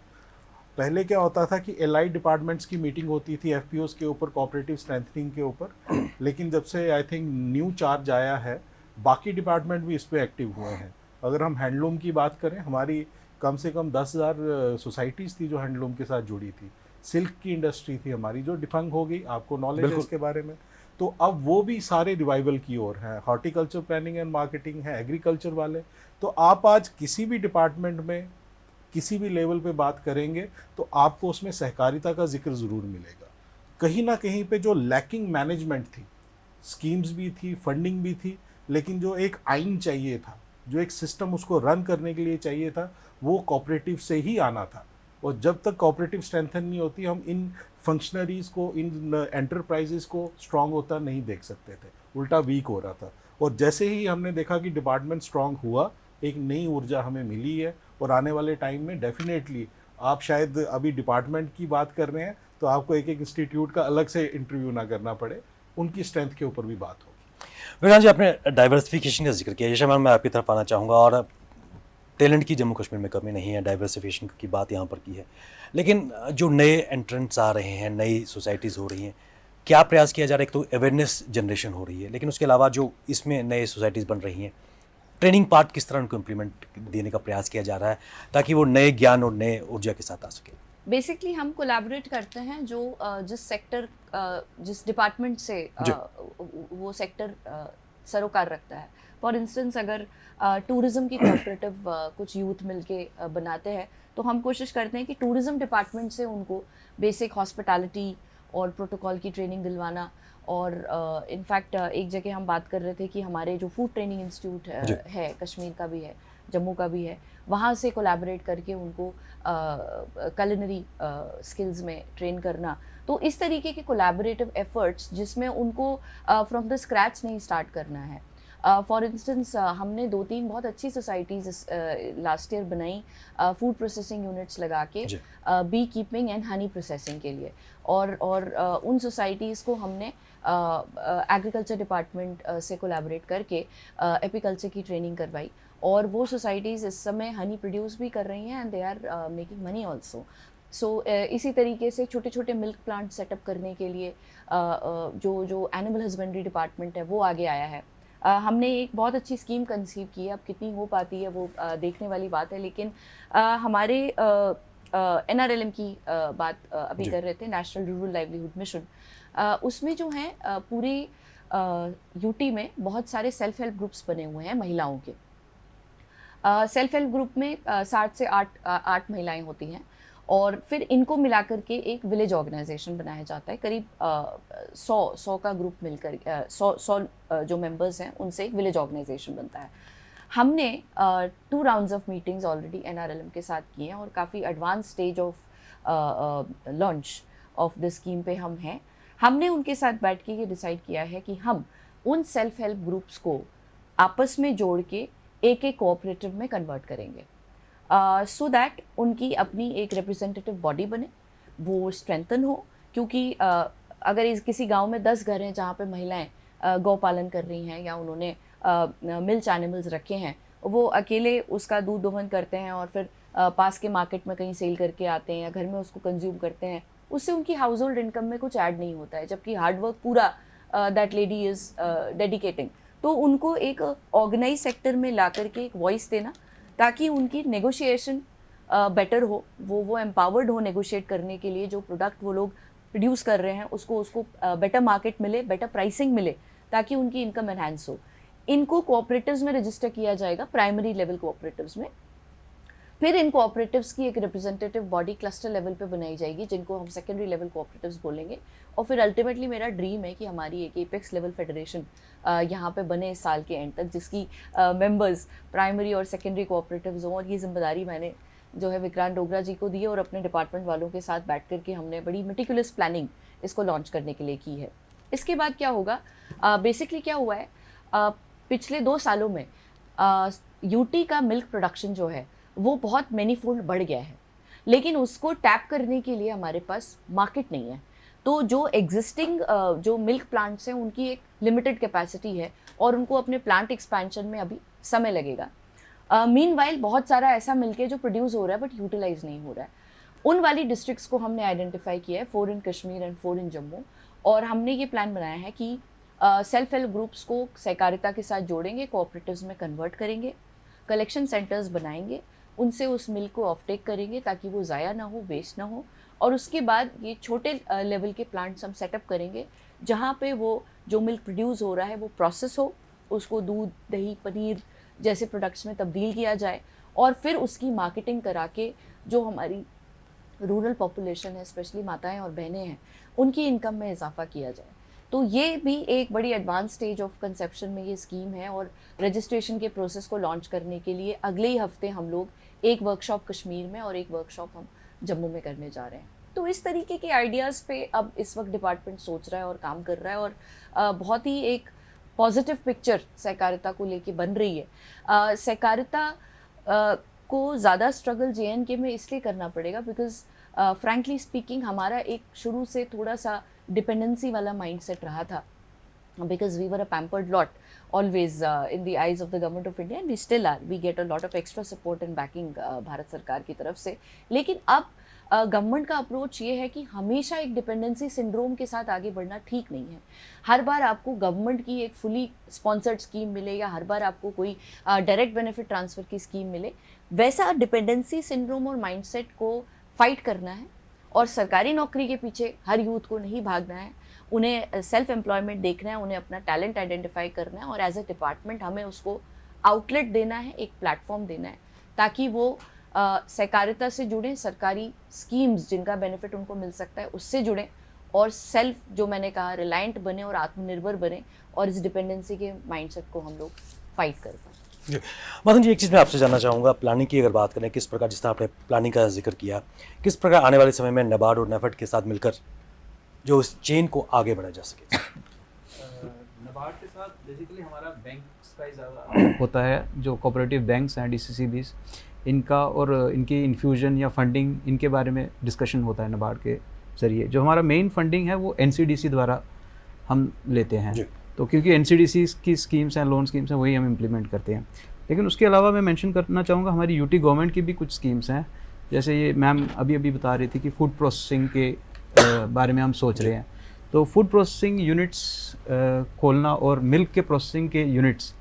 पहले क्या होता था कि एलाइड डिपार्टमेंट्स की मीटिंग होती थी FPOs के ऊपर, कोऑपरेटिव स्ट्रेंथनिंग के ऊपर, लेकिन जब से आई थिंक न्यू चार्ज आया है बाकी डिपार्टमेंट भी इस पर एक्टिव हुए हैं। अगर हम हैंडलूम की बात करें, हमारी कम से कम 10,000 सोसाइटीज़ थी जो हैंडलूम के साथ जुड़ी थी। सिल्क की इंडस्ट्री थी हमारी जो डिफंग हो गई, आपको नॉलेज है इसके बारे में। तो अब वो भी सारे रिवाइवल की ओर हैं। हॉर्टिकल्चर प्लानिंग एंड मार्केटिंग है, एग्रीकल्चर वाले। तो आप आज किसी भी डिपार्टमेंट में किसी भी लेवल पे बात करेंगे तो आपको उसमें सहकारिता का जिक्र ज़रूर मिलेगा। कहीं ना कहीं पे जो लैकिंग मैनेजमेंट थी, स्कीम्स भी थी, फंडिंग भी थी, लेकिन जो एक आइन चाहिए था, जो एक सिस्टम उसको रन करने के लिए चाहिए था, वो कोऑपरेटिव से ही आना था। और जब तक कोऑपरेटिव स्ट्रेंथन नहीं होती, हम इन फंक्शनरीज़ को, इन एंटरप्राइजेस को स्ट्रांग होता नहीं देख सकते थे, उल्टा वीक हो रहा था। और जैसे ही हमने देखा कि डिपार्टमेंट स्ट्रांग हुआ, एक नई ऊर्जा हमें मिली है। और आने वाले टाइम में डेफिनेटली, आप शायद अभी डिपार्टमेंट की बात कर रहे हैं तो आपको एक इंस्टीट्यूट का अलग से इंटरव्यू ना करना पड़े, उनकी स्ट्रेंथ के ऊपर भी बात होगी। विक्रांत जी, आपने डाइवर्सिफिकेशन का जिक्र किया। जैसे मैं आपकी तरफ आना चाहूँगा। और टैलेंट की जम्मू कश्मीर में कमी नहीं है, डाइवर्सिफिकेशन की बात यहाँ पर की है, लेकिन जो नए एंट्रेंट्स आ रहे हैं, नई सोसाइटीज़ हो रही हैं, क्या प्रयास किया जा रहा है? एक तो अवेयरनेस जनरेशन हो रही है, लेकिन उसके अलावा जो इसमें नए सोसाइटीज़ बन रही हैं, ट्रेनिंग पार्ट किस तरह उनको इम्प्लीमेंट देने का प्रयास किया जा रहा है ताकि वो नए ज्ञान और नए ऊर्जा के साथ आ सके? बेसिकली हम कोलैबोरेट करते हैं जिस डिपार्टमेंट से वो सेक्टर सरोकार रखता है। फॉर इंस्टेंस अगर टूरिज़्म की कोऑपरेटिव कुछ यूथ मिलके बनाते हैं तो हम कोशिश करते हैं कि टूरिज़्म डिपार्टमेंट से उनको बेसिक हॉस्पिटैलिटी और प्रोटोकॉल की ट्रेनिंग दिलवाना, और इनफैक्ट एक जगह हम बात कर रहे थे कि हमारे जो फूड ट्रेनिंग इंस्टीट्यूट है कश्मीर का भी है, जम्मू का भी है, वहाँ से कोलैबोरेट करके उनको कलिनरी स्किल्स में ट्रेन करना। तो इस तरीके के कोलैबोरेटिव एफर्ट्स जिसमें उनको फ्रॉम द स्क्रैच नहीं स्टार्ट करना है। फॉर इंस्टेंस हमने 2-3 बहुत अच्छी सोसाइटीज़ लास्ट ईयर बनाई फूड प्रोसेसिंग यूनिट्स लगा के bee keeping and honey processing के लिए, और उन सोसाइटीज़ को हमने एग्रीकल्चर डिपार्टमेंट से कोलैबोरेट करके एपीकल्चर की ट्रेनिंग करवाई, और वो सोसाइटीज़ इस समय हनी प्रोड्यूस भी कर रही हैं and they are making money also. So इसी तरीके से छोटे छोटे मिल्क प्लांट सेटअप करने के लिए जो एनिमल हस्बेंड्री डिपार्टमेंट है वो आगे आया है। हमने एक बहुत अच्छी स्कीम कंसीव की है, अब कितनी हो पाती है वो देखने वाली बात है, लेकिन हमारे NRLM की बात अभी कर रहे थे, नेशनल रूरल लाइवलीहुड मिशन, उसमें जो है पूरे यूटी में बहुत सारे सेल्फ हेल्प ग्रुप्स बने हुए हैं महिलाओं के। सेल्फ हेल्प ग्रुप में 7 से 8 महिलाएं होती हैं, और फिर इनको मिलाकर के एक विलेज ऑर्गेनाइजेशन बनाया जाता है। करीब 100 का ग्रुप मिलकर 100 जो मेंबर्स हैं उनसे एक विलेज ऑर्गेनाइजेशन बनता है। हमने 2 rounds of meetings already NRLM के साथ किए हैं, और काफ़ी advance stage of launch of the scheme पे हम हैं। हमने उनके साथ बैठ के ये डिसाइड किया है कि हम उन सेल्फ हेल्प ग्रुप्स को आपस में जोड़ के एक कोऑपरेटिव में कन्वर्ट करेंगे, सो दैट उनकी अपनी एक रिप्रेजेंटेटिव बॉडी बने, वो स्ट्रेंथन हो। क्योंकि अगर इस किसी गांव में 10 घर हैं जहाँ पे महिलाएं गौ पालन कर रही हैं या उन्होंने मिल्च एनिमल्स रखे हैं, वो अकेले उसका दूध दोहन करते हैं और फिर पास के मार्केट में कहीं सेल करके आते हैं या घर में उसको कंज्यूम करते हैं, उससे उनकी हाउस होल्ड इनकम में कुछ ऐड नहीं होता है, जबकि हार्डवर्क पूरा दैट लेडी इज़ डेडिकेटिंग। तो उनको एक ऑर्गेनाइज सेक्टर में ला करके एक वॉइस देना, ताकि उनकी नेगोशिएशन बेटर हो, वो एम्पावर्ड हो नेगोशिएट करने के लिए। जो प्रोडक्ट वो लोग प्रोड्यूस कर रहे हैं उसको बेटर मार्केट मिले, बेटर प्राइसिंग मिले, ताकि उनकी इनकम एनहांस हो। इनको कोऑपरेटिव्स में रजिस्टर किया जाएगा, प्राइमरी लेवल कोऑपरेटिव्स में। फिर इन कोऑपरेटिव्स की एक रिप्रेजेंटेटिव बॉडी क्लस्टर लेवल पे बनाई जाएगी, जिनको हम सेकेंडरी लेवल कोऑपरेटिव्स बोलेंगे। और फिर अल्टीमेटली मेरा ड्रीम है कि हमारी एक एपेक्स लेवल फेडरेशन यहाँ पे बने इस साल के एंड तक, जिसकी मेंबर्स प्राइमरी और सेकेंडरी कोऑपरेटिव्स हों। और ये जिम्मेदारी मैंने जो है विक्रांत डोगरा जी को दी है, और अपने डिपार्टमेंट वालों के साथ बैठ कर के हमने बड़ी मेटिकुलस प्लानिंग इसको लॉन्च करने के लिए की है। इसके बाद क्या होगा, बेसिकली क्या हुआ है, पिछले 2 सालों में यूटी का मिल्क प्रोडक्शन जो है वो बहुत मैनीफोल्ड बढ़ गया है, लेकिन उसको टैप करने के लिए हमारे पास मार्केट नहीं है। तो जो एग्जिस्टिंग जो मिल्क प्लांट्स हैं उनकी एक लिमिटेड कैपेसिटी है, और उनको अपने प्लांट एक्सपेंशन में अभी समय लगेगा। मीनवाइल बहुत सारा ऐसा मिल्क है जो प्रोड्यूस हो रहा है बट यूटिलाइज नहीं हो रहा है। उन वाली डिस्ट्रिक्ट्स को हमने आइडेंटिफाई किया है, 4 इन कश्मीर एंड 4 इन जम्मू। और हमने ये प्लान बनाया है कि सेल्फ हेल्प ग्रुप्स को सहकारिता के साथ जोड़ेंगे, कोऑपरेटिव्स में कन्वर्ट करेंगे, कलेक्शन सेंटर्स बनाएंगे, उनसे उस मिल्क को ऑफटेक करेंगे ताकि वो ज़ाया ना हो, वेस्ट ना हो। और उसके बाद ये छोटे लेवल के प्लांट्स हम सेटअप करेंगे, जहाँ पे वो जो मिल्क प्रोड्यूस हो रहा है वो प्रोसेस हो, उसको दूध, दही, पनीर जैसे प्रोडक्ट्स में तब्दील किया जाए, और फिर उसकी मार्केटिंग करा के जो हमारी रूरल पॉपुलेशन है, स्पेशली माताएं और बहनें हैं, उनकी इनकम में इजाफा किया जाए। तो ये भी एक बड़ी एडवांस स्टेज ऑफ कंसेप्शन में ये स्कीम है, और रजिस्ट्रेशन के प्रोसेस को लॉन्च करने के लिए अगले ही हफ्ते हम लोग एक वर्कशॉप कश्मीर में और एक वर्कशॉप हम जम्मू में करने जा रहे हैं। तो इस तरीके के आइडियाज़ पे अब इस वक्त डिपार्टमेंट सोच रहा है और काम कर रहा है, और बहुत ही एक पॉजिटिव पिक्चर सहकारिता को लेके बन रही है। सहकारिता को ज़्यादा स्ट्रगल JNK में इसलिए करना पड़ेगा बिकॉज फ्रैंकली स्पीकिंग हमारा एक शुरू से थोड़ा सा डिपेंडेंसी वाला माइंडसेट रहा था, because we were a pampered lot always in the eyes of the government of India, and we still are. We get a lot of extra support and backing Bharat सरकार की तरफ से। लेकिन अब गवर्नमेंट का अप्रोच ये है कि हमेशा एक डिपेंडेंसी सिंड्रोम के साथ आगे बढ़ना ठीक नहीं है। हर बार आपको गवर्नमेंट की एक फुली स्पॉन्सर्ड स्कीम मिले या हर बार आपको कोई डायरेक्ट बेनिफिट ट्रांसफ़र की स्कीम मिले, वैसा डिपेंडेंसी सिंड्रोम और माइंडसेट को फाइट करना है और सरकारी नौकरी के पीछे हर यूथ को नहीं भागना है, उन्हें सेल्फ एम्प्लॉयमेंट देखना है, उन्हें अपना टैलेंट आइडेंटिफाई करना है और एज अ डिपार्टमेंट हमें उसको आउटलेट देना है, एक प्लेटफॉर्म देना है ताकि वो सहकारिता से जुड़ें, सरकारी स्कीम्स जिनका बेनिफिट उनको मिल सकता है उससे जुड़ें और सेल्फ, जो मैंने कहा, रिलायंट बने और आत्मनिर्भर बने और इस डिपेंडेंसी के माइंडसेट को हम लोग फाइट कर पाएँ। जी मदन जी, एक चीज़ मैं आपसे जानना चाहूँगा, प्लानिंग की अगर बात करें, किस प्रकार, जिस तरह आपने प्लानिंग का जिक्र किया, किस प्रकार आने वाले समय में नाबार्ड और नेफेड के साथ मिलकर जो इस चेन को आगे बढ़ाया जा सके? नाबार्ड के साथ बेसिकली हमारा बैंक्स का ही ज़्यादा होता है, जो कोऑपरेटिव बैंक्स हैं DCCBs, इनका और इनकी इन्फ्यूजन या फंडिंग, इनके बारे में डिस्कशन होता है नाबार्ड के ज़रिए। जो हमारा मेन फंडिंग है वो NCDC द्वारा हम लेते हैं, तो क्योंकि NCDC की स्कीम्स हैं, लोन स्कीम्स हैं, वही हम इम्प्लीमेंट करते हैं। लेकिन उसके अलावा मैं मेंशन करना चाहूँगा हमारी UT गवर्नमेंट की भी कुछ स्कीम्स हैं, जैसे ये मैम अभी बता रही थी कि फूड प्रोसेसिंग के बारे में हम सोच रहे हैं। तो फूड प्रोसेसिंग यूनिट्स खोलना और मिल्क के प्रोसेसिंग के यूनिट्स,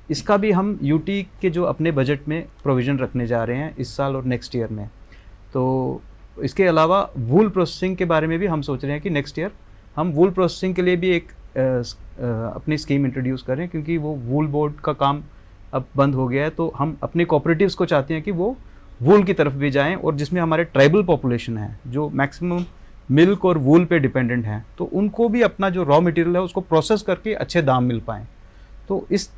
इसका भी हम UT के जो अपने बजट में प्रोविज़न रखने जा रहे हैं इस साल और नेक्स्ट ईयर में। तो इसके अलावा वूल प्रोसेसिंग के बारे में भी हम सोच रहे हैं कि नेक्स्ट ईयर हम वूल प्रोसेसिंग के लिए भी एक अपनी स्कीम इंट्रोड्यूस करें, क्योंकि वो वूल बोर्ड का काम अब बंद हो गया है। तो हम अपने कोऑपरेटिव्स को चाहते हैं कि वो वूल की तरफ भी जाएं, और जिसमें हमारे ट्राइबल पॉपुलेशन है जो मैक्सिमम मिल्क और वूल पे डिपेंडेंट हैं, तो उनको भी अपना जो रॉ मटेरियल है उसको प्रोसेस करके अच्छे दाम मिल पाएँ। तो इस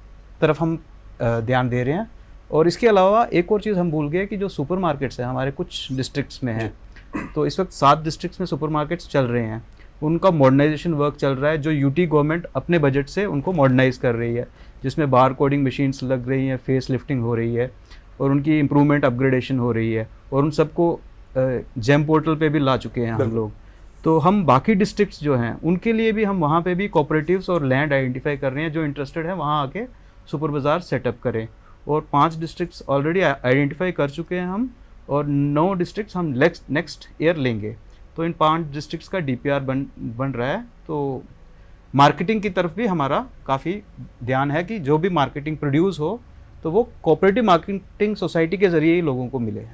तरफ हम ध्यान दे रहे हैं। और इसके अलावा एक और चीज़ हम भूल गए कि जो सुपरमार्केट्स हैं हमारे कुछ डिस्ट्रिक्ट्स में हैं, तो इस वक्त 7 डिस्ट्रिक्ट्स में सुपरमार्केट्स चल रहे हैं, उनका मॉडर्नाइजेशन वर्क चल रहा है, जो UT गवर्नमेंट अपने बजट से उनको मॉडर्नाइज कर रही है, जिसमें बार कोडिंग मशीन्स लग रही हैं, फेस लिफ्टिंग हो रही है और उनकी इम्प्रूवमेंट अपग्रेडेशन हो रही है, और उन सबको जेम पोर्टल पे भी ला चुके हैं हम लोग। तो हम बाकी डिस्ट्रिक्ट्स जो हैं उनके लिए भी हम वहाँ पे भी कोऑपरेटिव्स और लैंड आइडेंटिफाई कर रहे हैं, जो इंटरेस्टेड है वहाँ आके सुपर बाज़ार सेटअप करें। और 5 डिस्ट्रिक्ट्स ऑलरेडी आइडेंटिफाई कर चुके हैं हम, और 9 डिस्ट्रिक्ट्स हम नेक्स्ट ईयर लेंगे। तो इन 5 डिस्ट्रिक्ट्स का DPR बन रहा है। तो मार्केटिंग की तरफ भी हमारा काफ़ी ध्यान है कि जो भी मार्केटिंग प्रोड्यूस हो तो वो कोऑपरेटिव मार्केटिंग सोसाइटी के ज़रिए ही लोगों को मिले।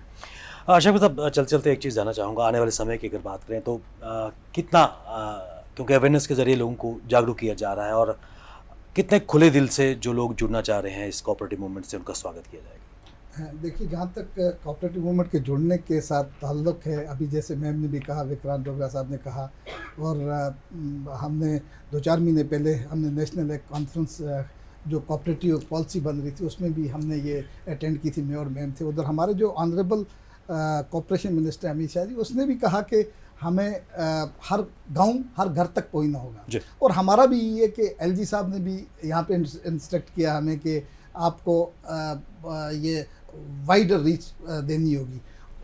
अशोक साहब, चलते चलते एक चीज़ जानना चाहूँगा, आने वाले समय की अगर बात करें तो कितना, क्योंकि अवेयरनेस के ज़रिए लोगों को जागरूक किया जा रहा है, और कितने खुले दिल से जो लोग जुड़ना चाह रहे हैं इस कोऑपरेटिव मूवमेंट से, उनका स्वागत किया जाएगा? देखिए, जहाँ तक कोऑपरेटिव मूवमेंट के जुड़ने के साथ ताल्लुक़ है, अभी जैसे मैम ने भी कहा, विक्रांत डोगरा साहब ने कहा, और हमने 2-4 महीने पहले हमने नेशनल एक कॉन्फ्रेंस जो कोऑपरेटिव पॉलिसी बन रही थी उसमें भी हमने ये अटेंड की थी, मैं और मैम थे उधर। हमारे जो honourable corporation minister Amit Shah ji, उसने भी कहा कि हमें हर गांव हर घर तक पहुंचना होगा। और हमारा भी ये कि LG साहब ने भी यहाँ पे इंस्ट्रक्ट किया हमें कि आपको ये वाइडर रीच देनी होगी।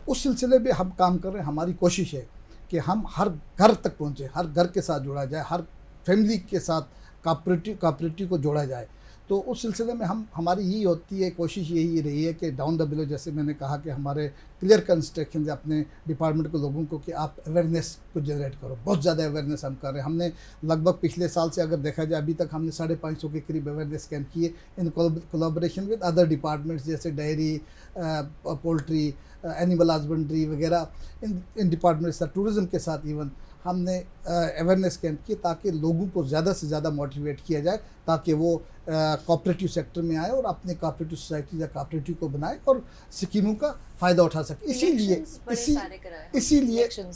उस सिलसिले में हम काम कर रहे हैं। हमारी कोशिश है कि हम हर घर तक पहुँचें, हर घर के साथ जोड़ा जाए, हर फैमिली के साथ कोऑपरेटिव को जोड़ा जाए। तो उस सिलसिले में हमारी यही होती है, कोशिश यही रही है कि डाउन द बिलो, जैसे मैंने कहा कि हमारे क्लियर कंस्ट्रक्शन अपने डिपार्टमेंट के लोगों को कि आप अवेयरनेस को जनरेट करो। बहुत ज़्यादा अवेयरनेस हम कर रहे हैं। हमने लगभग पिछले साल से अगर देखा जाए अभी तक हमने 550 के करीब अवेयरनेस कैंप किए in collaboration with other departments, जैसे डेयरी, पोल्ट्री, एनिमल हस्बेंड्री वगैरह। इन डिपार्टमेंट्स टूरिज़म के साथ इवन हमने अवेयरनेस कैंप किए, ताकि लोगों को ज़्यादा से ज़्यादा मोटिवेट किया जाए, ताकि वो कोऑपरेटिव सेक्टर में आए और अपने कोऑपरेटिव सोसाइटी या कोऑपरेटिव को बनाए और स्कीमों का फ़ायदा उठा सके। इसीलिए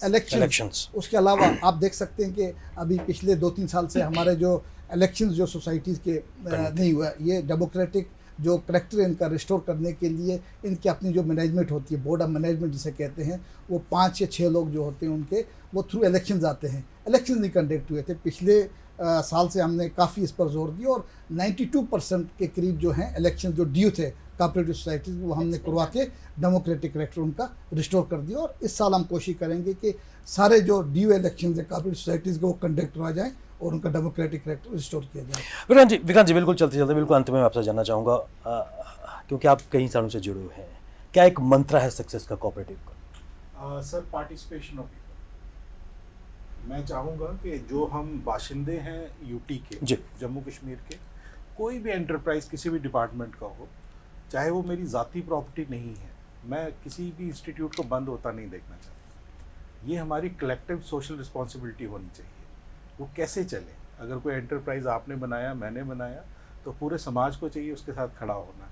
इलेक्शंस। उसके अलावा आप देख सकते हैं कि अभी पिछले 2-3 साल से हमारे जो इलेक्शंस जो सोसाइटीज़ के नहीं हुआ, ये डेमोक्रेटिक जो करेक्टर इनका रिस्टोर करने के लिए इनकी अपनी जो मैनेजमेंट होती है, बोर्ड ऑफ मैनेजमेंट जिसे कहते हैं, वो 5 या 6 लोग जो होते हैं उनके, वो थ्रू इलेक्शंस आते हैं। इलेक्शंस नहीं कंडक्ट हुए थे पिछले साल से। हमने काफ़ी इस पर जोर दिया और 92% के करीब जो हैं इलेक्शन जो ड्यू थे कोऑपरेटिव सोसाइटीज़, वो हमने करवा के डेमोक्रेटिक करेक्टर उनका रिस्टोर कर दिया। और इस साल हम कोशिश करेंगे कि सारे जो ड्यू इलेक्शन है कोऑपरेटिव सोसाइटीज़ के वो कंडक्ट करवा जाएँ और उनका डेमोक्रेटिक करेक्टर रिस्टोर किया जाए। विक्रांत जी बिल्कुल चलते चलते बिल्कुल अंत में मैं आपसे जानना चाहूँगा, क्योंकि आप कई सालों से जुड़े हुए हैं, क्या एक मंत्र है सक्सेस का कोऑपरेटिव का? Sir, participation of people. मैं चाहूँगा कि जो हम बाशिंदे हैं UT के, जम्मू कश्मीर के, कोई भी एंटरप्राइज किसी भी डिपार्टमेंट का हो, चाहे वो मेरी ज़ाती प्रॉपर्टी नहीं है, मैं किसी भी इंस्टीट्यूट को बंद होता नहीं देखना चाहता। ये हमारी कलेक्टिव सोशल रिस्पॉन्सिबिलिटी होनी चाहिए। वो कैसे चले? अगर कोई एंटरप्राइज आपने बनाया, मैंने बनाया, तो पूरे समाज को चाहिए उसके साथ खड़ा होना।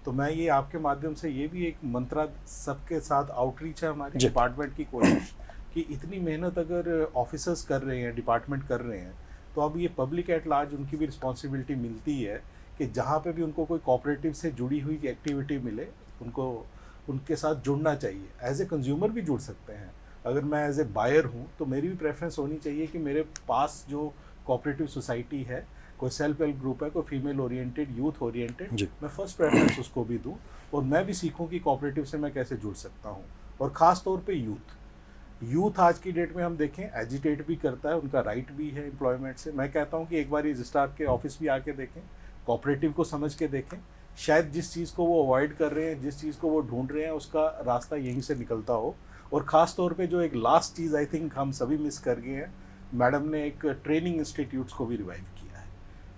तो मैं ये आपके माध्यम से ये भी एक मंत्रा सबके साथ आउटरीच है हमारी डिपार्टमेंट की कोशिश कि इतनी मेहनत अगर ऑफिसर्स कर रहे हैं, डिपार्टमेंट कर रहे हैं, तो अब ये पब्लिक एट लार्ज उनकी भी रिस्पॉन्सिबिलिटी मिलती है कि जहाँ पे भी उनको कोई कोऑपरेटिव से जुड़ी हुई एक्टिविटी मिले, उनको उनके साथ जुड़ना चाहिए। एज ए कंज्यूमर भी जुड़ सकते हैं। अगर मैं एज ए बायर हूँ तो मेरी भी प्रेफरेंस होनी चाहिए कि मेरे पास जो कोऑपरेटिव सोसाइटी है, कोई सेल्फ हेल्प ग्रुप है, कोई फीमेल ओरिएंटेड, यूथ ओरिएंटेड, मैं फर्स्ट प्रेफरेंस उसको भी दूँ और मैं भी सीखूँ कि कोऑपरेटिव से मैं कैसे जुड़ सकता हूँ। और ख़ास तौर पे यूथ आज की डेट में हम देखें एजिटेट भी करता है, उनका राइट भी है एम्प्लॉयमेंट से। मैं कहता हूँ कि एक बार रजिस्ट्रार के ऑफिस भी आके देखें, कोऑपरेटिव को समझ के देखें, शायद जिस चीज़ को वो अवॉइड कर रहे हैं, जिस चीज़ को वो ढूंढ रहे हैं, उसका रास्ता यहीं से निकलता हो। और ख़ास तौर पे जो एक लास्ट चीज़ आई थिंक हम सभी मिस कर गए हैं, मैडम ने एक ट्रेनिंग इंस्टीट्यूट्स को भी रिवाइव किया है,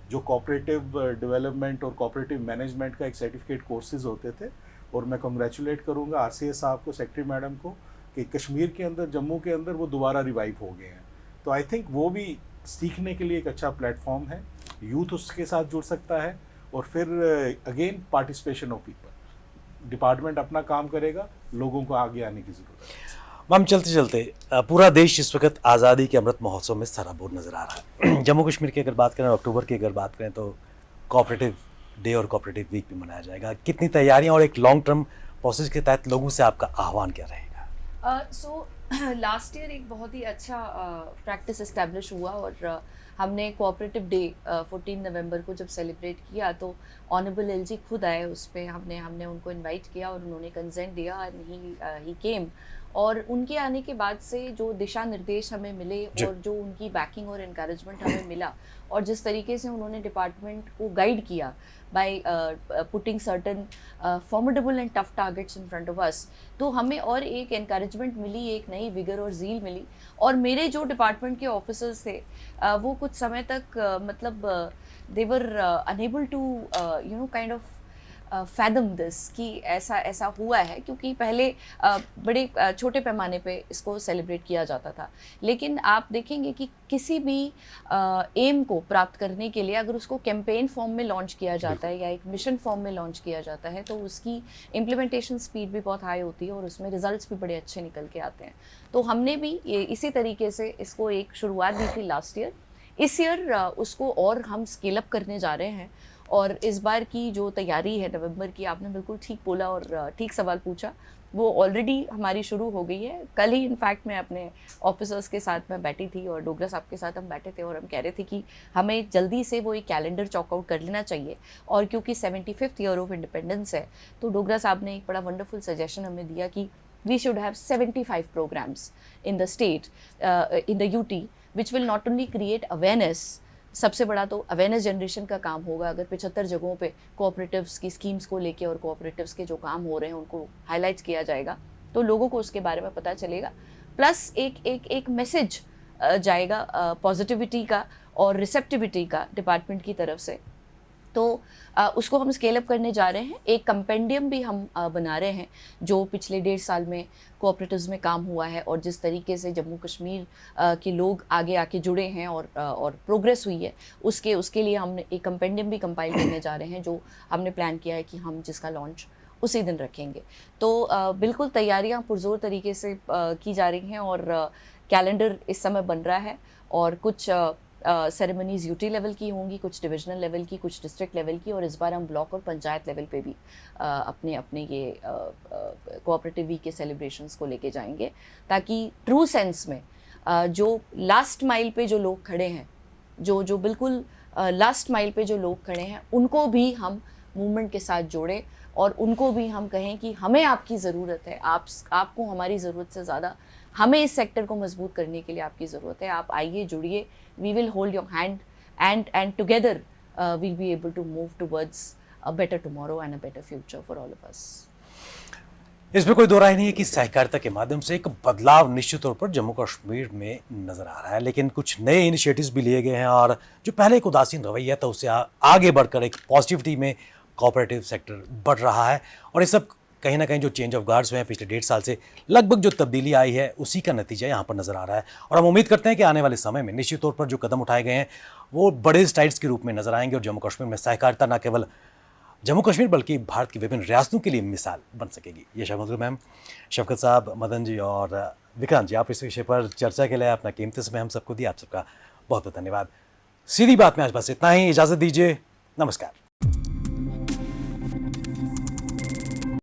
जो कोऑपरेटिव डेवलपमेंट और कोऑपरेटिव मैनेजमेंट का एक सर्टिफिकेट कोर्सेज होते थे। और मैं कंग्रेचुलेट करूँगा आरसीएस साहब को, सेक्रेटरी मैडम को, कि कश्मीर के अंदर, जम्मू के अंदर वो दोबारा रिवाइव हो गए हैं। तो आई थिंक वो भी सीखने के लिए एक अच्छा प्लेटफॉर्म है, यूथ उसके साथ जुड़ सकता है। और फिर again participation of people, department अपना काम करेगा, लोगों को आगे आने की ज़रूरत है। मैम, चलते चलते पूरा देश इस वक्त आज़ादी के अमृत महोत्सव में सराबोर नज़र आ रहा है। जम्मू कश्मीर की अगर बात करें, अक्टूबर की अगर बात करें, तो कोऑपरेटिव डे और कोऑपरेटिव वीक भी मनाया जाएगा। कितनी तैयारियां और एक लॉन्ग टर्म प्रोसेस के तहत लोगों से आपका आह्वान क्या रहेगा? सो लास्ट ईयर एक बहुत ही अच्छा प्रैक्टिस इस्टेब्लिश हुआ और हमने कोऑपरेटिव डे 14 नवंबर को जब सेलिब्रेट किया तो ऑनरेबल एलजी खुद आए उस पर। हमने उनको इनवाइट किया और उन्होंने कंसेंट दिया एंड ही केम। और उनके आने के बाद से जो दिशा निर्देश हमें मिले और जो उनकी बैकिंग और इनकरेजमेंट हमें मिला और जिस तरीके से उन्होंने डिपार्टमेंट को गाइड किया by putting certain formidable and tough targets in front of us, तो हमें और एक एनकरेजमेंट मिली, एक नई विगर और ज़ील मिली। और मेरे जो डिपार्टमेंट के ऑफिसर्स थे वो कुछ समय तक मतलब they were unable to kind of fathom this कि ऐसा हुआ है, क्योंकि पहले बड़े छोटे पैमाने पे इसको सेलिब्रेट किया जाता था। लेकिन आप देखेंगे कि किसी भी एम को प्राप्त करने के लिए अगर उसको कैंपेन फॉर्म में लॉन्च किया जाता है या एक मिशन फॉर्म में लॉन्च किया जाता है तो उसकी इम्प्लीमेंटेशन स्पीड भी बहुत हाई होती है और उसमें रिजल्ट्स भी बड़े अच्छे निकल के आते हैं। तो हमने भी ये इसी तरीके से इसको एक शुरुआत दी थी लास्ट ईयर। इस ईयर उसको और हम स्केल अप करने जा रहे हैं और इस बार की जो तैयारी है नवंबर की, आपने बिल्कुल ठीक बोला और ठीक सवाल पूछा, वो ऑलरेडी हमारी शुरू हो गई है। कल ही इनफैक्ट मैं अपने ऑफिसर्स के साथ में बैठी थी और डोगरा साहब के साथ हम बैठे थे और हम कह रहे थे कि हमें जल्दी से वो एक कैलेंडर चॉकआउट कर लेना चाहिए। और क्योंकि 75th ईयर ऑफ इंडिपेंडेंस है तो डोगरा साहब ने एक बड़ा वंडरफुल सजेशन हमें दिया कि we should have 75 programmes in the state, in the UT, which will not only create awareness. सबसे बड़ा तो अवेयरनेस जनरेशन का काम होगा। अगर 75 जगहों पे कोऑपरेटिव्स की स्कीम्स को लेके और कोऑपरेटिव्स के जो काम हो रहे हैं उनको हाईलाइट किया जाएगा तो लोगों को उसके बारे में पता चलेगा। प्लस एक मैसेज जाएगा पॉजिटिविटी का और रिसेप्टिविटी का डिपार्टमेंट की तरफ से। तो उसको हम स्केल अप करने जा रहे हैं। एक कंपेंडियम भी हम बना रहे हैं जो पिछले 1.5 साल में कोऑपरेटिव्स में काम हुआ है और जिस तरीके से जम्मू कश्मीर के लोग आगे आके जुड़े हैं और प्रोग्रेस हुई है, उसके लिए हमने एक कंपेंडियम भी कंपाइल करने जा रहे हैं जो हमने प्लान किया है कि हम जिसका लॉन्च उसी दिन रखेंगे। तो बिल्कुल तैयारियां पुरजोर तरीके से की जा रही हैं और कैलेंडर इस समय बन रहा है और कुछ सेरेमनीज़ यूटी लेवल की होंगी, कुछ डिविजनल लेवल की, कुछ डिस्ट्रिक्ट लेवल की, और इस बार हम ब्लॉक और पंचायत लेवल पे भी अपने ये कोऑपरेटिव वीक के सेलिब्रेशंस को लेके जाएंगे ताकि ट्रू सेंस में जो लास्ट माइल पे जो लोग खड़े हैं, जो बिल्कुल लास्ट माइल पे जो लोग खड़े हैं, उनको भी हम मूवमेंट के साथ जोड़ें और उनको भी हम कहें कि हमें आपकी ज़रूरत है, आपको हमारी ज़रूरत से ज़्यादा हमें इस सेक्टर को मजबूत करने के लिए आपकी ज़रूरत है। आप आइए, जुड़िए, we will hold your hand and together we'll be able to move towards a better tomorrow and a better future for all of us. इसमें कोई दो राय नहीं है कि सहकारिता के माध्यम से एक बदलाव निश्चित तौर पर जम्मू कश्मीर में नजर आ रहा है, लेकिन कुछ नए इनिशिएटिव्स भी लिए गए हैं और जो पहले एक उदासीन रवैया था उससे आगे बढ़कर एक पॉजिटिविटी में कोऑपरेटिव सेक्टर बढ़ रहा है। और ये सब कहीं ना कहीं जो चेंज ऑफ गार्ड्स हुए हैं पिछले 1.5 साल से, लगभग जो तब्दीली आई है उसी का नतीजा यहाँ पर नज़र आ रहा है। और हम उम्मीद करते हैं कि आने वाले समय में निश्चित तौर पर जो कदम उठाए गए हैं वो बड़े स्ट्राइड्स के रूप में नजर आएंगे और जम्मू कश्मीर में सहकारिता न केवल जम्मू कश्मीर बल्कि भारत की विभिन्न रियासतों के लिए मिसाल बन सकेगी। ये शमंदर मैम, शफकत साहब, मदन जी और विक्रांत जी, आप इस विषय पर चर्चा के लिए अपना कीमती समय हम सबको दिया, आप सबका बहुत बहुत धन्यवाद। सीधी बात में आज बस इतना ही, इजाज़त दीजिए, नमस्कार।